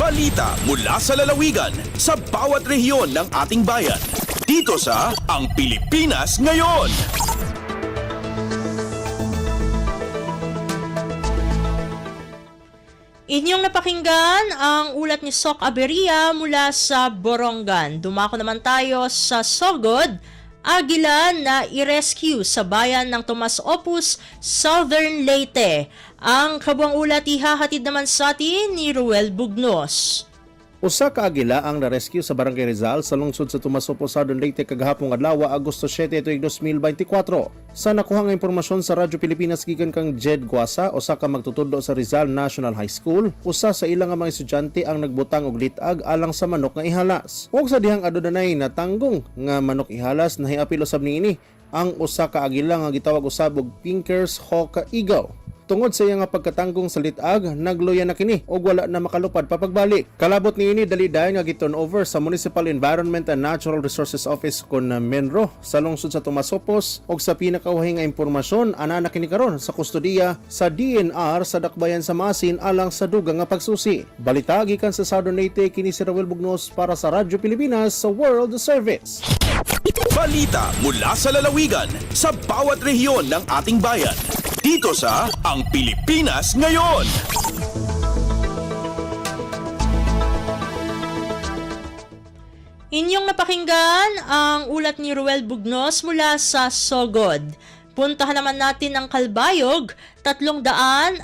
Balita mula sa lalawigan sa bawat rehiyon ng ating bayan. Dito sa Ang Pilipinas Ngayon. Inyong napakinggan ang ulat ni Sok Aberia mula sa Borongan. Dumako naman tayo sa Sogod, Agila na i-rescue sa bayan ng Tomas Opus, Southern Leyte. Ang kabuang ulat ihahatid naman sa atin ni Ruel Bugnos. Usa ka agila ang na-rescue sa Barangay Rizal sa lungsod sa Tomas Opus, Southern Leyte kagahapon adlaw Agosto 7 tuig 2024. Sa nakuha nga impormasyon sa Radyo Pilipinas gikan kang Jed Guasa, usa ka magtutudlo sa Rizal National High School, usa sa ilang mga estudyante ang nagbutang og litag alang sa manok nga ihalas. Ug sa dihang adunay natanggong nga manok ihalas nahiapil usab niini ang usa ka agila nga gitawag usab og Pinker's Hawk Eagle. Tungod sa iya nga pagkatanggong sa litag, nagluya na kini og wala na makalupad pa pagbalik. Kalabot niini dali-dayon nga giturn over sa Municipal Environment and Natural Resources Office kon Menro sa lungsod sa Tomas Opus og sa pinakauhay nga impormasyon ana kini karon sa kustodiya sa DNR sa Dakbayan sa Masin alang sa dugang nga pagsusi. Balita gikan sa Southern Leyte kini si Ruel Bugnos para sa Radyo Pilipinas sa World Service. Balita mula sa lalawigan sa bawat rehiyon ng ating bayan. Dito sa Ang Pilipinas Ngayon. Inyong napakinggan ang ulat ni Ruel Bugnos mula sa Sogod. Puntahan naman natin ang Kalbayog, 375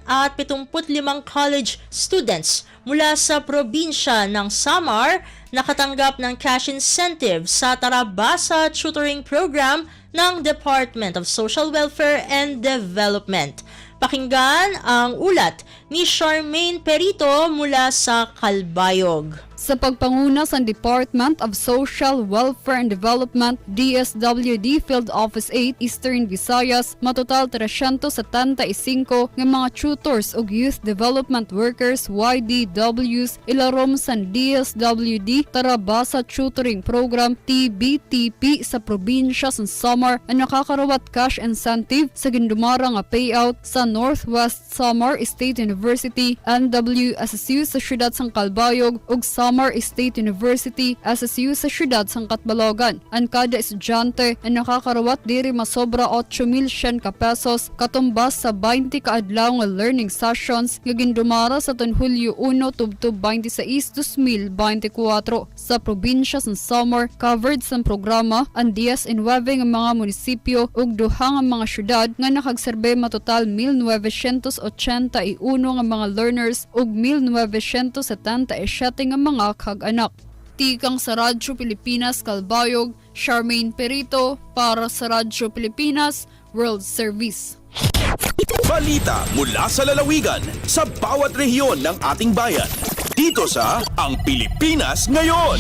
college students mula sa probinsya ng Samar nakatanggap ng cash incentive sa Tarabasa Tutoring Program ng Department of Social Welfare and Development. Pakinggan ang ulat ni Charmaine Perito mula sa Kalbayog. Sa pagpanguna sa Department of Social Welfare and Development, DSWD Field Office 8, Eastern Visayas, matotal 375 nga mga tutors ug youth development workers YDWs ilarom sa DSWD Tarabasa Tutoring Program TBTP sa probinsya sa Samar ang nakakarawat cash incentive sa gindumara nga payout sa Northwest Samar State University, NWSSU sa siyudad sang Kalbayog ug Samar State University SSU sa siyudad sang Katbalogan. Ang kada estudyante ay nakakarawat diri masobra 8,100 ka pesos katumbas sa 20 ka adlaw nga learning sessions nga gindumara sa Hulyo 1 tubtub 26, 2024 sa probinsya sa Samar. Covered sa programa ang 19 nga mga munisipyo ug duha nga mga syudad nga nakagserbe matotal 1,981 nga mga learners ug 1,977 nga mga kag-anak. Tikang sa Radyo Pilipinas Kalbayog, Charmaine Perito para sa Radyo Pilipinas World Service. Balita mula sa lalawigan sa bawat rehiyon ng ating bayan. Dito sa Ang Pilipinas Ngayon.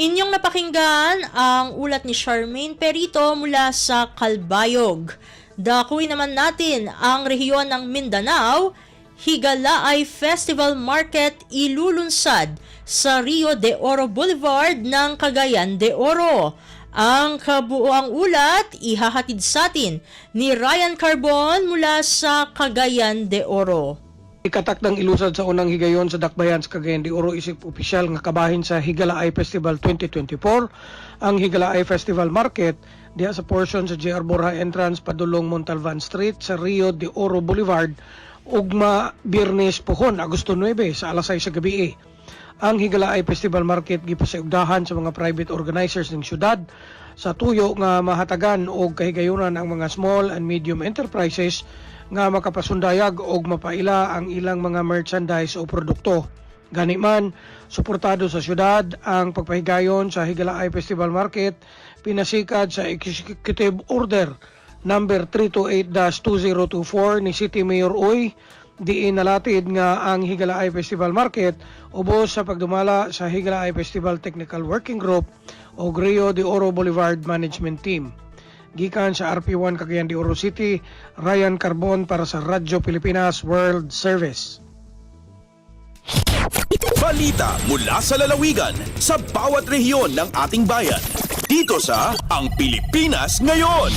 Inyong napakinggan ang ulat ni Charmaine Perito mula sa Kalbayog. Dakuin naman natin ang rehiyon ng Mindanao. Higalaay Festival Market ilulunsad sa Rio de Oro Boulevard ng Cagayan de Oro. Ang kabuuang ulat ihahatid sa atin ni Ryan Carbon mula sa Cagayan de Oro. Ikatakdang ilusad sa unang higayon sa Dakbayan sa Cagayan de Oro isip opisyal nga kabahin sa Higalaay Festival 2024. Ang Higalaay Festival Market diha sa portion sa JR Borja entrance padulong Montalvan Street sa Rio de Oro Boulevard ugma Biyernes pohon Agosto 9 sa alas 6 sa gabi. Ang Higala Eye Festival Market gipasiugdahan sa mga private organizers ng syudad sa tuyo nga mahatagan og kahigayunan ang mga small and medium enterprises nga makapasundayag og mapaila ang ilang mga merchandise o produkto. Gani man, suportado sa syudad ang pagpahigayon sa Higala Eye Festival Market pinasikad sa Executive Order number 328-2024 ni City Mayor Uy. Diin nalatid nga ang Higala Eye Festival Market ubos sa pagdumala sa Higala Eye Festival Technical Working Group o Rio de Oro Boulevard Management Team. Gikan sa RP1 Cagayan de Oro City, Ryan Carbon para sa Radyo Pilipinas World Service. Balita mula sa lalawigan sa bawat rehiyon ng ating bayan. Dito sa Ang Pilipinas Ngayon.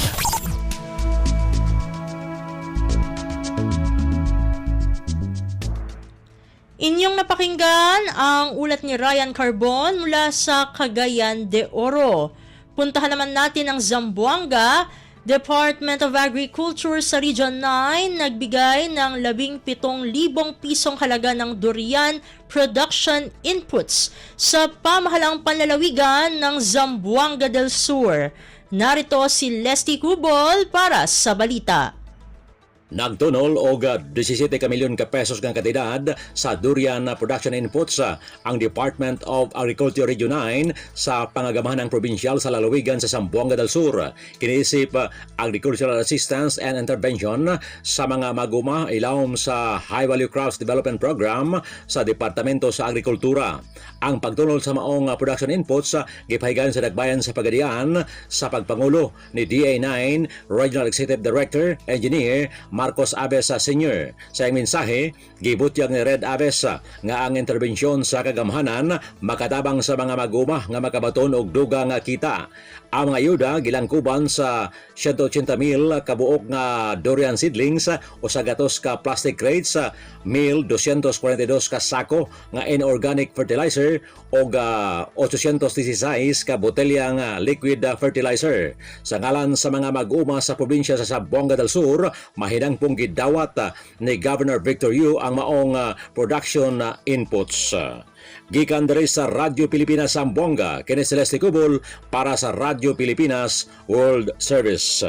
Inyong napakinggan ang ulat ni Ryan Carbon mula sa Cagayan de Oro. Puntahan naman natin ang Zamboanga. Department of Agriculture sa Region 9 nagbigay ng 17,000 pisong halaga ng durian production inputs sa pamahalang panlalawigan ng Zamboanga del Sur. Narito si Leslie Cubol para sa balita. Nagtunol og 17 ka milyon ka pesos ng kantidad sa durian production inputs ang Department of Agriculture Region 9 sa pangagamahan ng probinsyal sa lalawigan sa Zamboanga del Sur. Kiniisip Agricultural Assistance and Intervention sa mga maguma ilawom sa High Value Crops Development Program sa Departamento sa Agrikultura. Ang pagtunol sa maong production inputs gipahigayon sa Dagbayan sa Pagadian sa pagpangulo ni DA9 Regional Executive Director Engineer Marcos Aves Sr. Sa iyang mensahe, gibutyag ni Red Aves nga ang interbensyon sa kagamhanan makatabang sa mga maguma nga makabaton og dugang kita. Ang mga ayuda gilangkuban sa 180,000 kabuok nga durian seedlings o sa gatos ka plastic crates, 1,242 ka sako nga inorganic fertilizer o 816 ka botelya nga liquid fertilizer. Sa ngalan sa mga mag-uma sa probinsya sa Zamboanga del Sur, mahinang pong gidawat ni Governor Victor Yu ang maong production inputs. Gikan diri sa Radyo Pilipinas Zamboanga, kini si Leslie Cubol para sa Radyo Pilipinas World Service.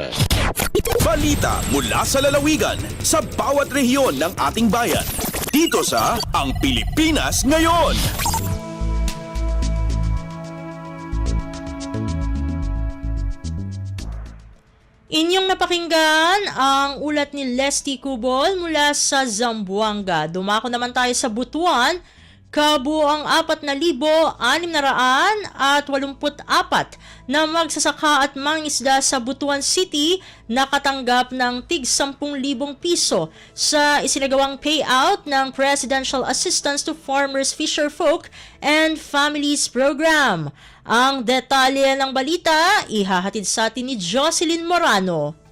Balita mula sa lalawigan sa bawat rehiyon ng ating bayan. Dito sa Ang Pilipinas Ngayon. Inyong napakinggan ang ulat ni Leslie Cubol mula sa Zamboanga. Dumako naman tayo sa Butuan. Kabuang 4,684 na magsasaka at mangingisda sa Butuan City nakatanggap ng tig 10,000 piso sa isinagawang payout ng Presidential Assistance to Farmers, Fisherfolk and Families Program. Ang detalye ng balita ihahatid sa atin ni Jocelyn Morano.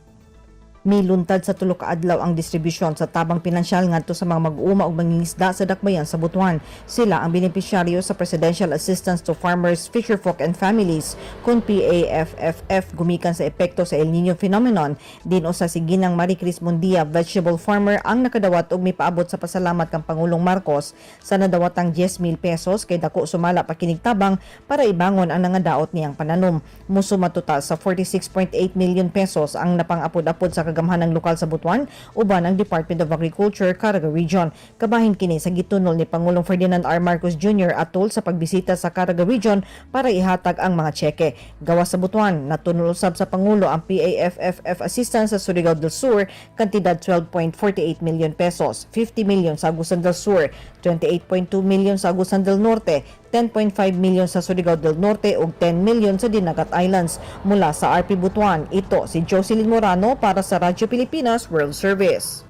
Miluntad sa tulo ka adlaw ang distribusyon sa tabang pinansyal ngadto sa mga mag-uuma ug mangingisda sa Dakbayan sa Butuan. Sila ang benepisyaryo sa Presidential Assistance to Farmers, Fisherfolk and Families kun PAFFF gumikan sa epekto sa El Nino phenomenon. Diin usa si Ginang Marie Cris Mundia, vegetable farmer, ang nakadawat og mipaabot sa pasalamat kang Pangulong Marcos sa nadawatang 10,000 pesos kay dako sumala pa kining tabang para ibangon ang nangadaot niyang pananom. Musuma total sa 46.8 million pesos ang napang-apod-apod sa kagamhanang lokal sa Butuan uban ang Department of Agriculture Caraga Region. Kabahin kini sa gitunol ni Pangulong Ferdinand R. Marcos Jr. atol sa pagbisita sa Caraga Region para ihatag ang mga tseke. Gawas sa Butuan, natunol usab sa Pangulo ang PAFFF assistance sa Surigao del Sur, kantidad 12.48 million pesos, 50 million sa Agusan del Sur, 28.2 million sa Agusan del Norte, 10.5 million sa Surigao del Norte ug 10 million sa Dinagat Islands. Mula sa RP Butuan, ito si Jocelyn Morano para sa Radyo Pilipinas World Service.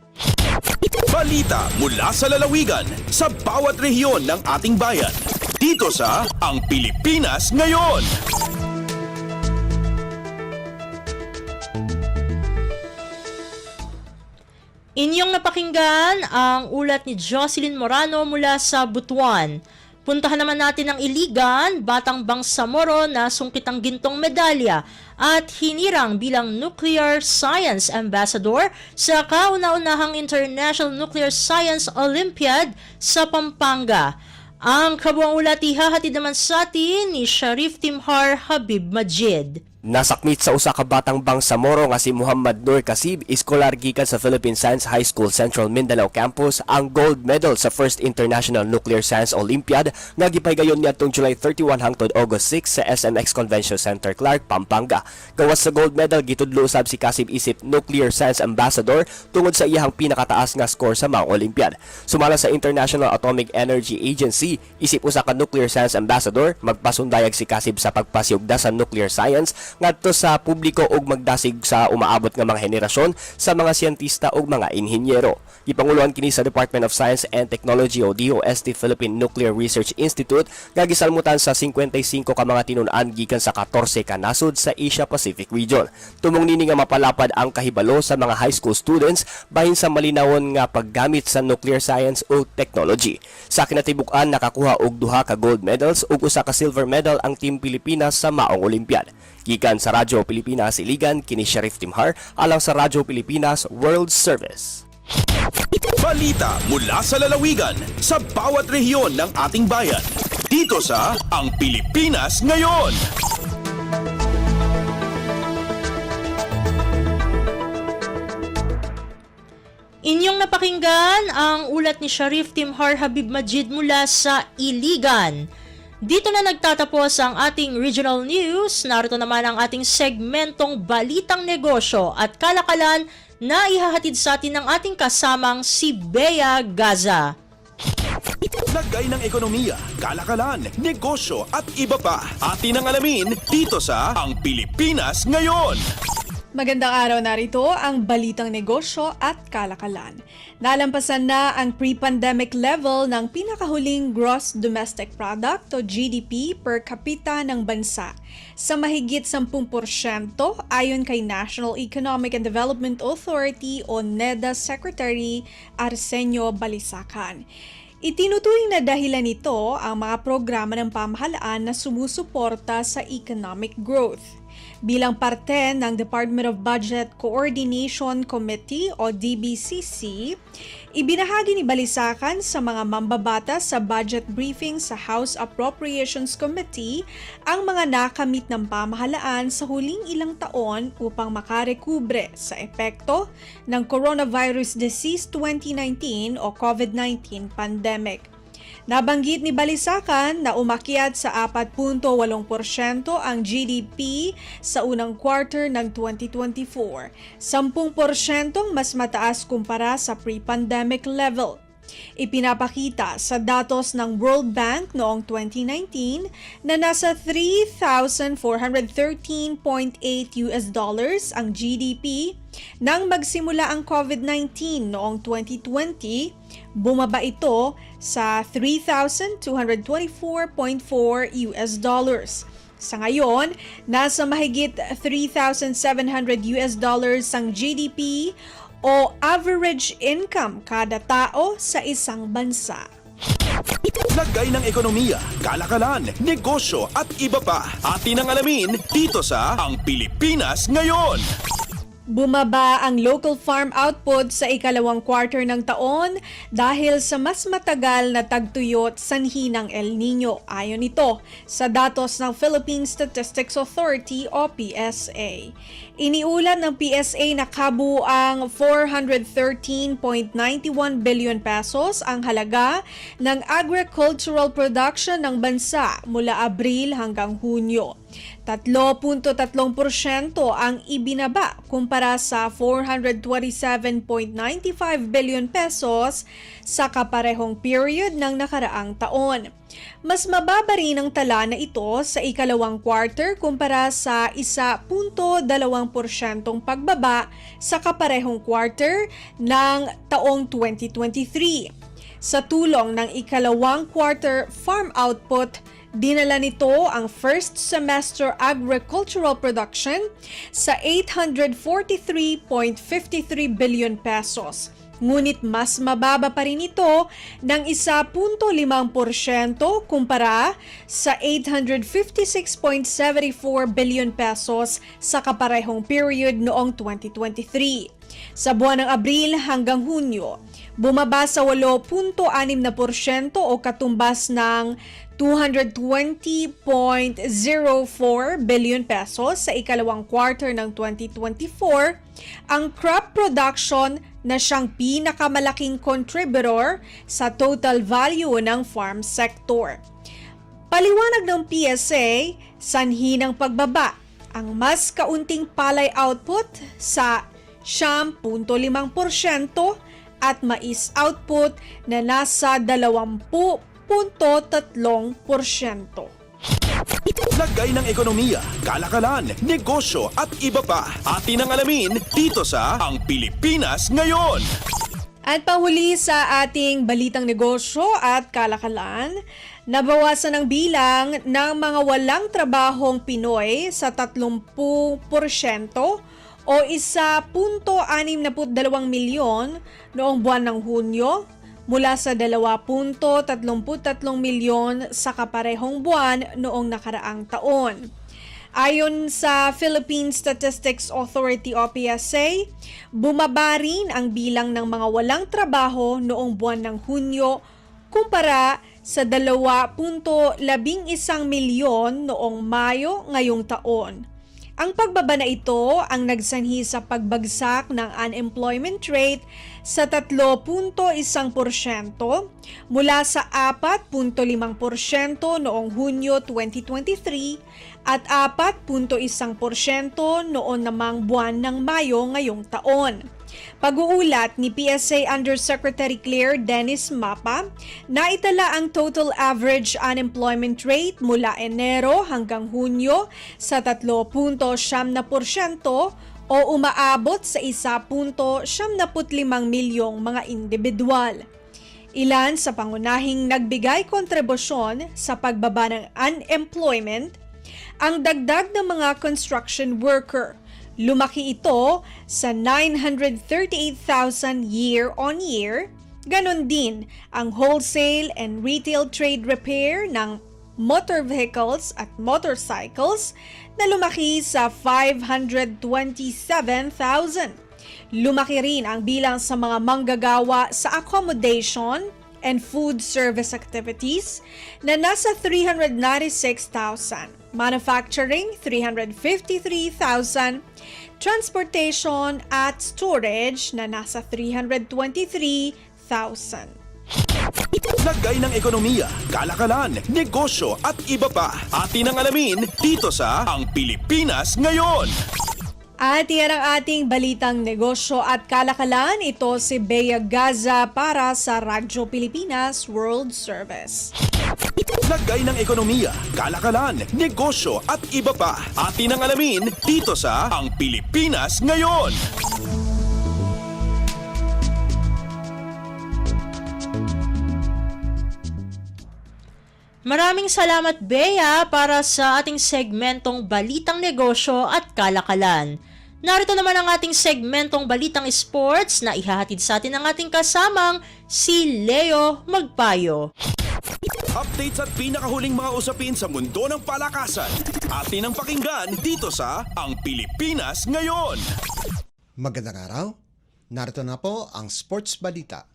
Balita mula sa lalawigan sa bawat rehiyon ng ating bayan. Dito sa Ang Pilipinas Ngayon. Inyong napakinggan ang ulat ni Jocelyn Morano mula sa Butuan. Puntahan naman natin ang Iligan, Batang Bangsamoro na sungkit ang gintong medalya at hinirang bilang Nuclear Science Ambassador sa kauna-unahang International Nuclear Science Olympiad sa Pampanga. Ang kabuang ulat ihahatid naman sa atin ni Sharif Timhar Habib Majid. Nasakmit sa usa ka batang Bangsamoro nga si Muhammad Nur Kasib, iskolar gikan sa Philippine Science High School Central Mindanao Campus, ang gold medal sa First International Nuclear Science Olympiad nga gipaygayon niadtong July 31 hangtod August 6 sa SMX Convention Center Clark, Pampanga. Gawas sa gold medal gitudlo usab si Kasib isip Nuclear Science Ambassador tungod sa iyang pinakataas nga score sa mga Olympiad. Sumala sa International Atomic Energy Agency, isip usa ka Nuclear Science Ambassador, magpasundayag si Kasib sa pagpasiugda sa nuclear science ngadto sa publiko ug magdasig sa umaabot nga mga henerasyon sa mga siyentista ug mga inhinyero. Gipanguluhan kini sa Department of Science and Technology o DOST Philippine Nuclear Research Institute nga gisalmutan sa 55 ka mga tinun-an gikan sa 14 ka nasod sa Asia Pacific region. Tumong nini nga mapalapad ang kahibalo sa mga high school students bahin sa malinawon nga paggamit sa nuclear science o technology. Sa kinatibuk-an nakakuha og 2 ka gold medals ug 1 ka silver medal ang Team Pilipinas sa maong Olympiad. Gikan sa Radyo Pilipinas Iligan, kini Sharif Timhar alang sa Radyo Pilipinas World Service. Balita mula sa lalawigan sa bawat rehiyon ng ating bayan. Dito sa Ang Pilipinas Ngayon. Inyong napakinggan ang ulat ni Sharif Timhar Habib Majid mula sa Iligan. Dito na nagtatapos ang ating regional news. Narito naman ang ating segmentong Balitang Negosyo at Kalakalan na ihahatid sa atin ng ating kasamang si Bea Gaza. Lagay ng ekonomiya, kalakalan, negosyo at iba pa. Atin ang alamin dito sa Ang Pilipinas Ngayon. Magandang araw, narito ang balitang negosyo at kalakalan. Nalampasan na ang pre-pandemic level ng pinakahuling Gross Domestic Product o GDP per capita ng bansa sa mahigit 10% ayon kay National Economic and Development Authority o NEDA Secretary Arsenio Balisacan. Itinuturing na dahilan nito ang mga programa ng pamahalaan na sumusuporta sa economic growth. Bilang parte ng Department of Budget Coordination Committee o DBCC, ibinahagi ni Balisacan sa mga mambabatas sa budget briefing sa House Appropriations Committee ang mga nakamit ng pamahalaan sa huling ilang taon upang makarekubre sa epekto ng Coronavirus Disease 2019 o COVID-19 pandemic. Nabanggit ni Balisacan na umakyat sa 4.8% ang GDP sa unang quarter ng 2024, 10% mas mataas kumpara sa pre-pandemic level. Ipinapakita sa datos ng World Bank noong 2019 na nasa $3,413.8 ang GDP. Nang magsimula ang COVID-19 noong 2020, bumaba ito sa $3,224.4. Sa ngayon, nasa mahigit $3,700 ang GDP o average income kada tao sa isang bansa. Lagay ng ekonomiya, kalakalan, negosyo at iba pa. Atin ang alamin dito sa Ang Pilipinas Ngayon. Bumaba ang local farm output sa ikalawang quarter ng taon dahil sa mas matagal na tagtuyot sanhi ng El Nino, ayon ito sa datos ng Philippine Statistics Authority o PSA. Iniulat ng PSA na kabuang 413.91 billion pesos ang halaga ng agricultural production ng bansa mula Abril hanggang Hunyo. 3.3% ang ibinaba kumpara sa 427.95 billion pesos sa kaparehong period ng nakaraang taon. Mas mababa rin ang tala na ito sa ikalawang quarter kumpara sa 1.2% pagbaba sa kaparehong quarter ng taong 2023. Sa tulong ng ikalawang quarter farm output, dinala nito ang first semester agricultural production sa 843.53 billion pesos. Ngunit mas mababa pa rin ito ng 1.5% kumpara sa 856.74 billion pesos sa kaparehong period noong 2023. Sa buwan ng Abril hanggang Hunyo, bumaba sa 8.6% o katumbas ng 220.04 billion pesos sa ikalawang quarter ng 2024, ang crop production na siyang pinakamalaking contributor sa total value ng farm sector. Paliwanag ng PSA, sanhi ng pagbaba ang mas kaunting palay output sa 10.5% at mais output na nasa 20.3%. Lagay ng ekonomiya, kalakalan, negosyo at iba pa. Atin ang alamin dito sa Ang Pilipinas Ngayon. At panghuli sa ating balitang negosyo at kalakalan, nabawasan ang bilang ng mga walang trabahong Pinoy sa 30% o 1.62 milyon noong buwan ng Hunyo mula sa 2.33 milyon sa kaparehong buwan noong nakaraang taon. Ayon sa Philippine Statistics Authority o PSA, bumaba rin ang bilang ng mga walang trabaho noong buwan ng Hunyo kumpara sa 2.11 milyon noong Mayo ngayong taon. Ang pagbaba na ito ang nagsanhi sa pagbagsak ng unemployment rate sa 3.1% mula sa 4.5% noong Hunyo 2023 at 4.1% noon namang buwan ng Mayo ngayong taon. Pag-uulat ni PSA Undersecretary Claire Dennis Mapa, naitala ang total average unemployment rate mula Enero hanggang Hunyo sa 3.7% o umaabot sa 1.75 milyong mga individual. Ilan sa pangunahing nagbigay kontribusyon sa pagbaba ng unemployment, ang dagdag ng mga construction worker. Lumaki ito sa 938,000 year-on-year. Ganon din ang wholesale and retail trade repair ng motor vehicles at motorcycles na lumaki sa 527,000. Lumaki rin ang bilang sa mga manggagawa sa accommodation and food service activities na nasa 396,000. Manufacturing, 353,000, transportation at storage na nasa 323,000. Lagay ng ekonomiya, kalakalan, negosyo at iba pa. Atin ang alamin dito sa Ang Pilipinas Ngayon. At iyan ang ating balitang negosyo at kalakalan. Ito si Bea Gaza para sa Radyo Pilipinas World Service. Lagay ng ekonomiya, kalakalan, negosyo at iba pa. Atin ang alamin dito sa Ang Pilipinas Ngayon. Maraming salamat, Bea, para sa ating segmentong Balitang Negosyo at Kalakalan. Narito naman ang ating segmentong Balitang Sports na ihahatid sa atin ng ating kasamang si Leo Magpayo. Updates at pinakahuling mga usapin sa mundo ng palakasan. Atin ang pakinggan dito sa Ang Pilipinas Ngayon. Magandang araw. Narito na po ang Sports Balita.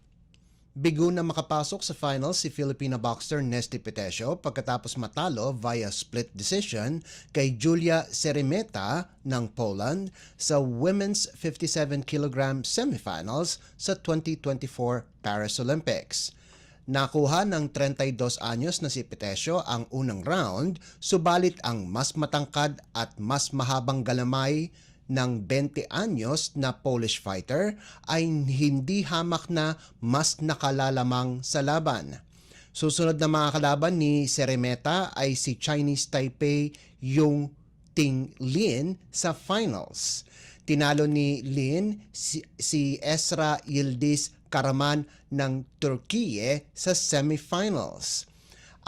Bigo na makapasok sa finals si Filipina boxer Nesty Petesio pagkatapos matalo via split decision kay Julia Ceremeta ng Poland sa Women's 57 kg semifinals sa 2024 Paris Olympics. Nakuha ng 32 anyos na si Petesio ang unang round, subalit ang mas matangkad at mas mahabang galamay ng 20 anyos na Polish fighter ay hindi hamak na mas nakalalamang sa laban. Susunod na mga kalaban ni Ceremeta ay si Chinese Taipei Yung Ting Lin sa finals. Tinalo ni Lin si Esra Yildiz Karaman ng Turkiye sa semifinals.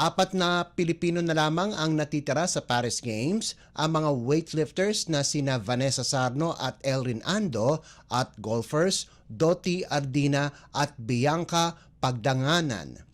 4 na Pilipino na lamang ang natitira sa Paris Games, ang mga weightlifters na sina Vanessa Sarno at Elrin Ando at golfers Doti Ardina at Bianca Pagdanganan.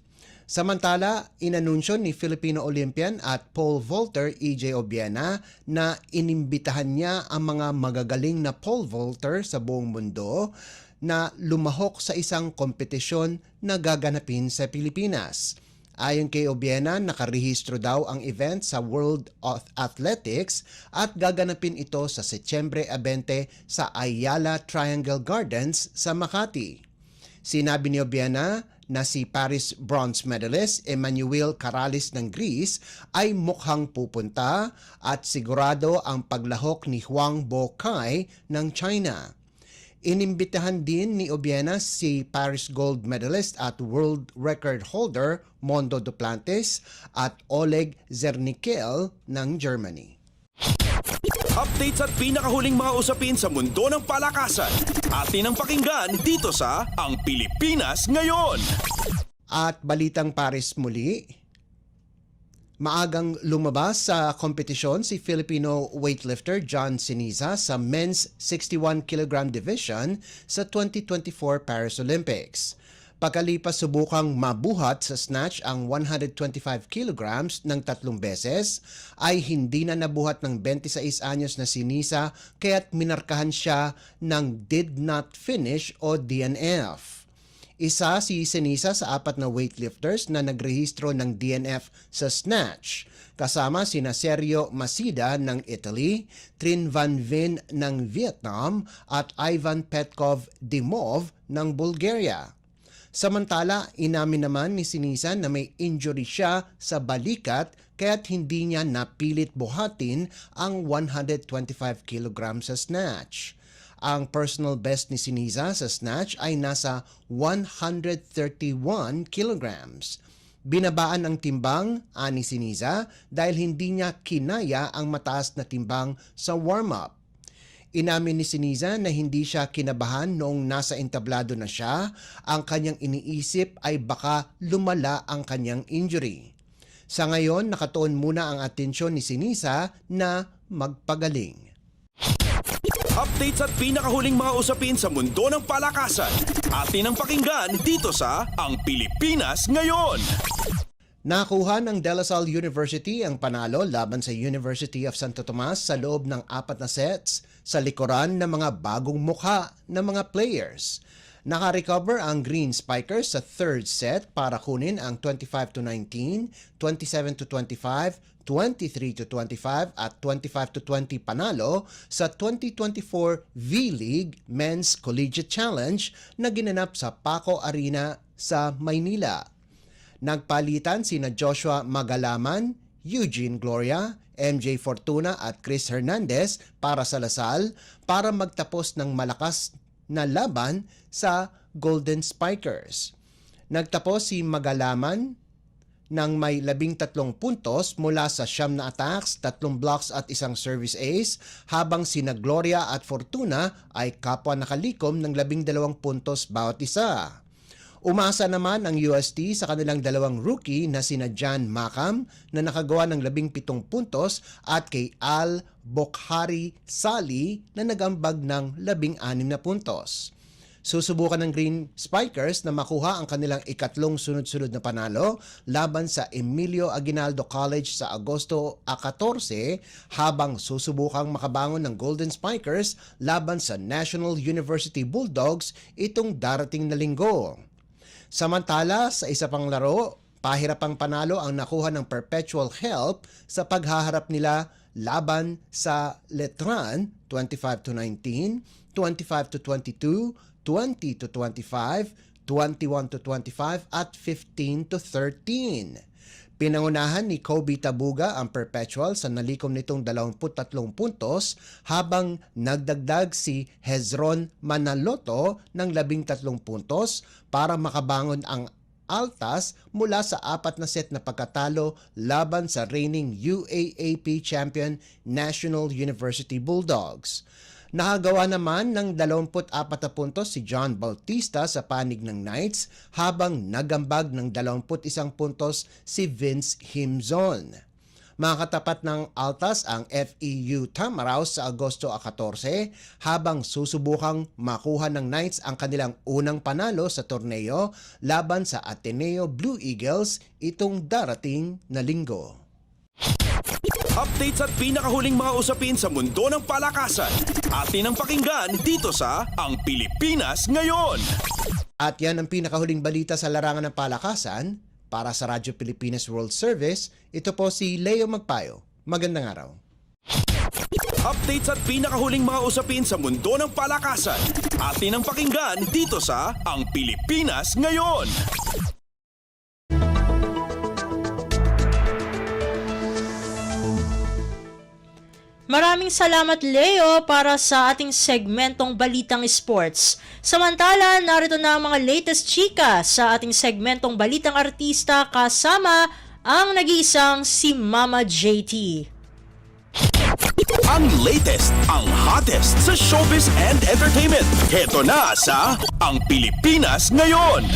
Samantala, inanunsyo ni Filipino Olympian at pole vaulter EJ Obiena na inimbitahan niya ang mga magagaling na pole vaulter sa buong mundo na lumahok sa isang kompetisyon na gaganapin sa Pilipinas. Ayon kay Obiena, nakarehistro daw ang event sa World of Athletics at gaganapin ito sa Setyembre 20 sa Ayala Triangle Gardens sa Makati. Sinabi ni Obiena na si Paris bronze medalist Emmanuel Karalis ng Greece ay mukhang pupunta at sigurado ang paglahok ni Huang Bokai ng China. Inimbitahan din ni Obiena si Paris gold medalist at world record holder Mondo Duplantis at Oleg Zernikel ng Germany. Updates at pinakahuling mga usapin sa mundo ng palakasan. Atin ang pakinggan dito sa Ang Pilipinas Ngayon. At balitang Paris muli, maagang lumabas sa kompetisyon si Filipino weightlifter John Siniza sa men's 61 kg division sa 2024 Paris Olympics. Pagkalipas subukang mabuhat sa snatch ang 125 kilograms ng 3 beses, ay hindi na nabuhat ng 26 anyos na Siniza kaya't minarkahan siya ng did not finish o DNF. Isa si Siniza sa 4 na weightlifters na nagrehistro ng DNF sa snatch, kasama sina Sergio Masida ng Italy, Trin Van Vin ng Vietnam at Ivan Petkov Dimov ng Bulgaria. Samantala, inamin naman ni Siniza na may injury siya sa balikat kaya't hindi niya napilit buhatin ang 125 kg sa snatch. Ang personal best ni Siniza sa snatch ay nasa 131 kilograms. Binabaan ang timbang ani Siniza dahil hindi niya kinaya ang mataas na timbang sa warm-up. Inamin ni Siniza na hindi siya kinabahan noong nasa entablado na siya. Ang kanyang iniisip ay baka lumala ang kanyang injury. Sa ngayon, nakatuon muna ang atensyon ni Siniza na magpagaling. Updates at pinakahuling mga usapin sa mundo ng palakasan. Atin ang pakinggan dito sa Ang Pilipinas Ngayon. Nakuha ng De La Salle University ang panalo laban sa University of Santo Tomas sa loob ng 4 na sets sa likuran ng mga bagong mukha ng mga players. Naka-recover ang Green Spikers sa 3rd set para kunin ang 25-19, 27-25, 23-25 at 25-20 panalo sa 2024 V-League Men's Collegiate Challenge na ginanap sa Paco Arena sa Maynila. Nagpalitan sina Joshua Magalaman, Eugene Gloria, MJ Fortuna at Chris Hernandez para sa Lasal para magtapos ng malakas na laban sa Golden Spikers. Nagtapos si Magalaman ng may 13 puntos mula sa 9 na attacks, 3 blocks at 1 service ace, habang sina Gloria at Fortuna ay kapwa nakalikom ng 12 puntos bawat isa. Umasa naman ang UST sa kanilang 2 rookie na sina Jan Makam na nakagawa ng 17 puntos at kay Al Bokhari Sali na nagambag ng 16 na puntos. Susubukan ng Green Spikers na makuha ang kanilang ikatlong sunod-sunod na panalo laban sa Emilio Aguinaldo College sa Agosto 14 habang susubukang makabangon ng Golden Spikers laban sa National University Bulldogs itong darating na linggo. Samantala, sa isa pang laro, pahirapang panalo ang nakuha ng Perpetual Help sa paghaharap nila laban sa Letran 25-19, 25-22, 20-25, 21-25 at 15-13. Pinangunahan ni Kobe Tabuga ang Perpetual sa nalikom nitong 23 puntos habang nagdagdag si Hezron Manaloto ng 13 puntos para makabangon ang Altas mula sa 4 na set na pagkatalo laban sa reigning UAAP champion National University Bulldogs. Nakagawa naman ng 24 na puntos si John Bautista sa panig ng Knights habang nagambag ng 21 puntos si Vince Himzon. Makakatapat ng Altas ang FEU Tamaraw sa Agosto 14 habang susubukang makuha ng Knights ang kanilang unang panalo sa torneo laban sa Ateneo Blue Eagles itong darating na linggo. Updates at pinakahuling mga usapin sa mundo ng palakasan. Atin ang pakinggan dito sa Ang Pilipinas Ngayon. At yan ang pinakahuling balita sa larangan ng palakasan. Para sa Radyo Pilipinas World Service, ito po si Leo Magpayo. Magandang araw. Updates at pinakahuling mga usapin sa mundo ng palakasan. Atin ang pakinggan dito sa Ang Pilipinas Ngayon. Maraming salamat, Leo, para sa ating segmentong Balitang Sports. Samantala, narito na ang mga latest chika sa ating segmentong Balitang Artista kasama ang nag-iisang si Mama JT. Ang latest, ang hottest sa showbiz and entertainment. Heto na sa Ang Pilipinas Ngayon.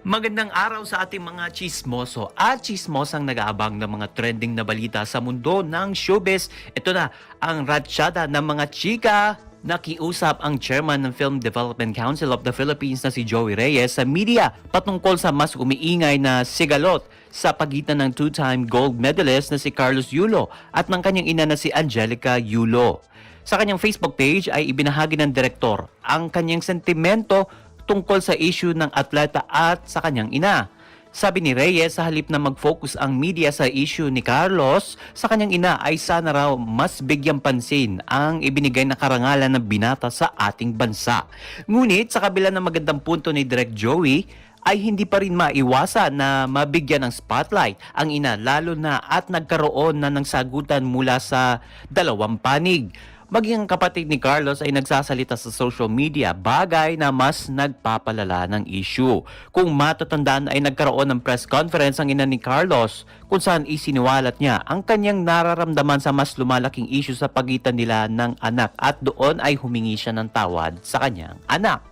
Magandang araw sa ating mga chismoso at chismosang nag-aabang ng mga trending na balita sa mundo ng showbiz. Ito na ang ratsyada ng mga chika. Nakiusap ang chairman ng Film Development Council of the Philippines na si Joey Reyes sa media patungkol sa mas umiingay na sigalot sa pagitan ng two-time gold medalist na si Carlos Yulo at ng kanyang ina na si Angelica Yulo. Sa kanyang Facebook page ay ibinahagi ng direktor ang kanyang sentimento tungkol sa issue ng atleta at sa kanyang ina. Sabi ni Reyes, sa halip na mag-focus ang media sa issue ni Carlos, sa kanyang ina ay sana raw mas bigyang pansin ang ibinigay na karangalan ng binata sa ating bansa. Ngunit sa kabila ng magandang punto ni Direk Joey, ay hindi pa rin maiwasan na mabigyan ng spotlight ang ina, lalo na at nagkaroon na ng sagutan mula sa dalawang panig. Maging ang kapatid ni Carlos ay nagsasalita sa social media, bagay na mas nagpapalala ng issue. Kung matatandaan ay nagkaroon ng press conference ang ina ni Carlos kung saan isiniwalat niya ang kanyang nararamdaman sa mas lumalaking issue sa pagitan nila ng anak at doon ay humingi siya ng tawad sa kanyang anak.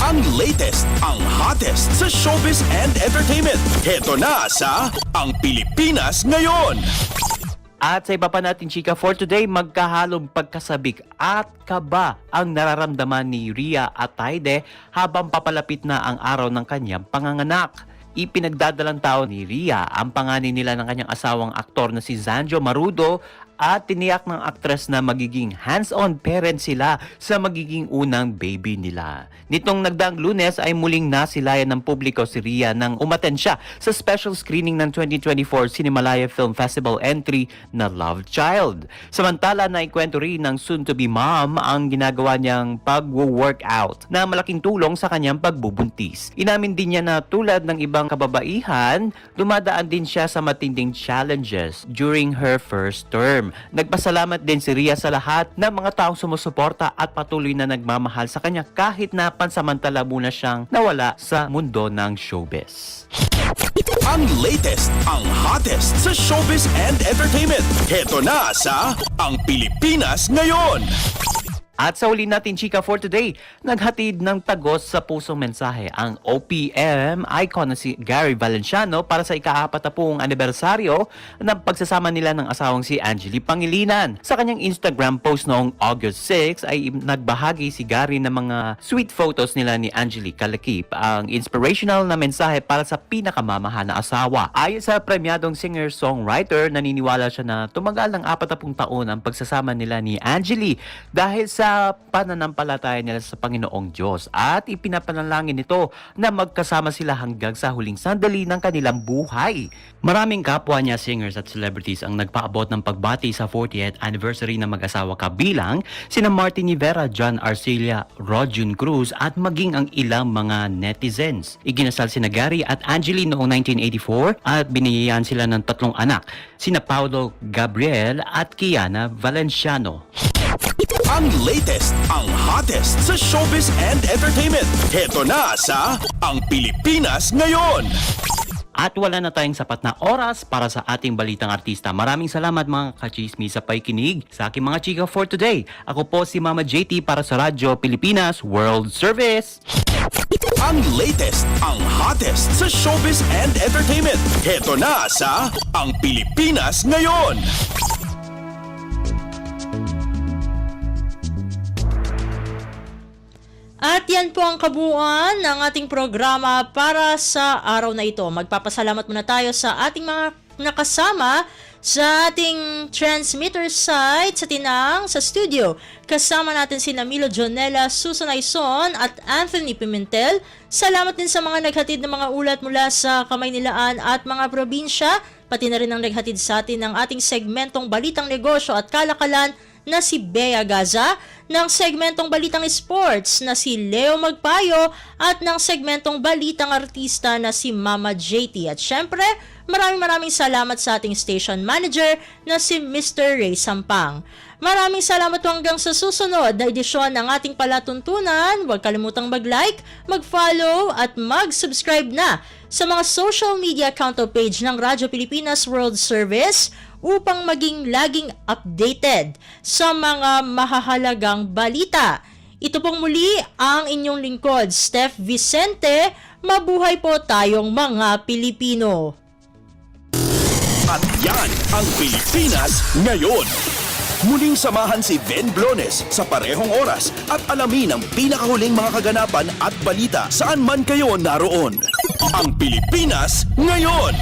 Ang latest, ang hottest sa showbiz and entertainment. Heto na sa Ang Pilipinas Ngayon. At sa iba pa natin chika for today, magkahalong pagkasabik at kaba ang nararamdaman ni Rhea at Taide habang papalapit na ang araw ng kanyang panganganak. Ipinagdadalang taon ni Rhea ang panganay nila ng kanyang asawang aktor na si Zanjo Marudo at tiniyak ng aktres na magiging hands-on parent sila sa magiging unang baby nila. Nitong nagdaang Lunes ay muling nasilayan ng publiko si Rhea nang umattend siya sa special screening ng 2024 Cinemalaya Film Festival entry na Love Child. Samantala na ikwento rin ng soon-to-be mom ang ginagawa niyang pag-workout na malaking tulong sa kanyang pagbubuntis. Inamin din niya na tulad ng ibang kababaihan, dumadaan din siya sa matinding challenges during her first term. Nagpasalamat din si Rhea sa lahat ng mga taong sumusuporta at patuloy na nagmamahal sa kanya kahit na pansamantala muna siyang nawala sa mundo ng showbiz. Ang latest, ang hottest sa showbiz and entertainment. Heto na sa Ang Pilipinas Ngayon. At sa uli natin chika for today, naghatid ng tagos sa pusong mensahe ang OPM icon na si Gary Valenciano para sa ika-40 anibersaryo ng pagsasama nila ng asawang si Angeli Pangilinan. Sa kanyang Instagram post noong August 6 ay nagbahagi si Gary ng mga sweet photos nila ni Angeli Kalakip, ang inspirational na mensahe para sa pinakamamahal na asawa. Ayon sa premyadong singer-songwriter, naniniwala siya na tumagal ng 40 taon ang pagsasama nila ni Angeli dahil sa pananampalataya nila sa Panginoong Diyos at ipinapanalangin nito na magkasama sila hanggang sa huling sandali ng kanilang buhay. Maraming kapwa niya singers at celebrities ang nagpaabot ng pagbati sa 40th anniversary ng mag-asawa kabilang sina Martin Rivera, John Arcilla, Rodjun Cruz at maging ang ilang mga netizens. Iginasal sina Gary at Angeli noong 1984 at biniyayaan sila ng 3 anak, sina Paulo Gabriel at Kiana Valenciano. Ang latest, ang hottest sa showbiz and entertainment. Heto na sa Ang Pilipinas Ngayon. At wala na tayong sapat na oras para sa ating balitang artista. Maraming salamat mga kachismi sa pakikinig sa aking mga chika for today. Ako po si Mama JT para sa Radyo Pilipinas World Service. Ang latest, ang hottest sa showbiz and entertainment. Heto na sa Ang Pilipinas Ngayon. At yan po ang kabuuan ng ating programa para sa araw na ito. Magpapasalamat muna tayo sa ating mga nakasama Sa ating transmitter site sa Tinang, sa studio, kasama natin si Milo Jonella, Susan Aison at Anthony Pimentel. Salamat din sa mga naghatid ng mga ulat mula sa Kamaynilaan at mga probinsya, pati na rin ang naghatid sa atin ng ating segmentong Balitang Negosyo at Kalakalan na si Bea Gaza, ng segmentong Balitang Sports na si Leo Magpayo at ng segmentong Balitang Artista na si Mama JT. At syempre, maraming salamat sa ating station manager na si Mr. Ray Sampang. Maraming salamat po hanggang sa susunod na edisyon ng ating palatuntunan. Huwag kalimutang mag-like, mag-follow at mag-subscribe na sa mga social media account o page ng Radyo Pilipinas World Service upang maging laging updated sa mga mahahalagang balita. Ito pong muli ang inyong lingkod, Steph Vicente. Mabuhay po tayong mga Pilipino. At yan ang Pilipinas Ngayon. Muling samahan si Ben Blones sa parehong oras at alamin ang pinakahuling mga kaganapan at balita saan man kayo naroon. Ang Pilipinas Ngayon.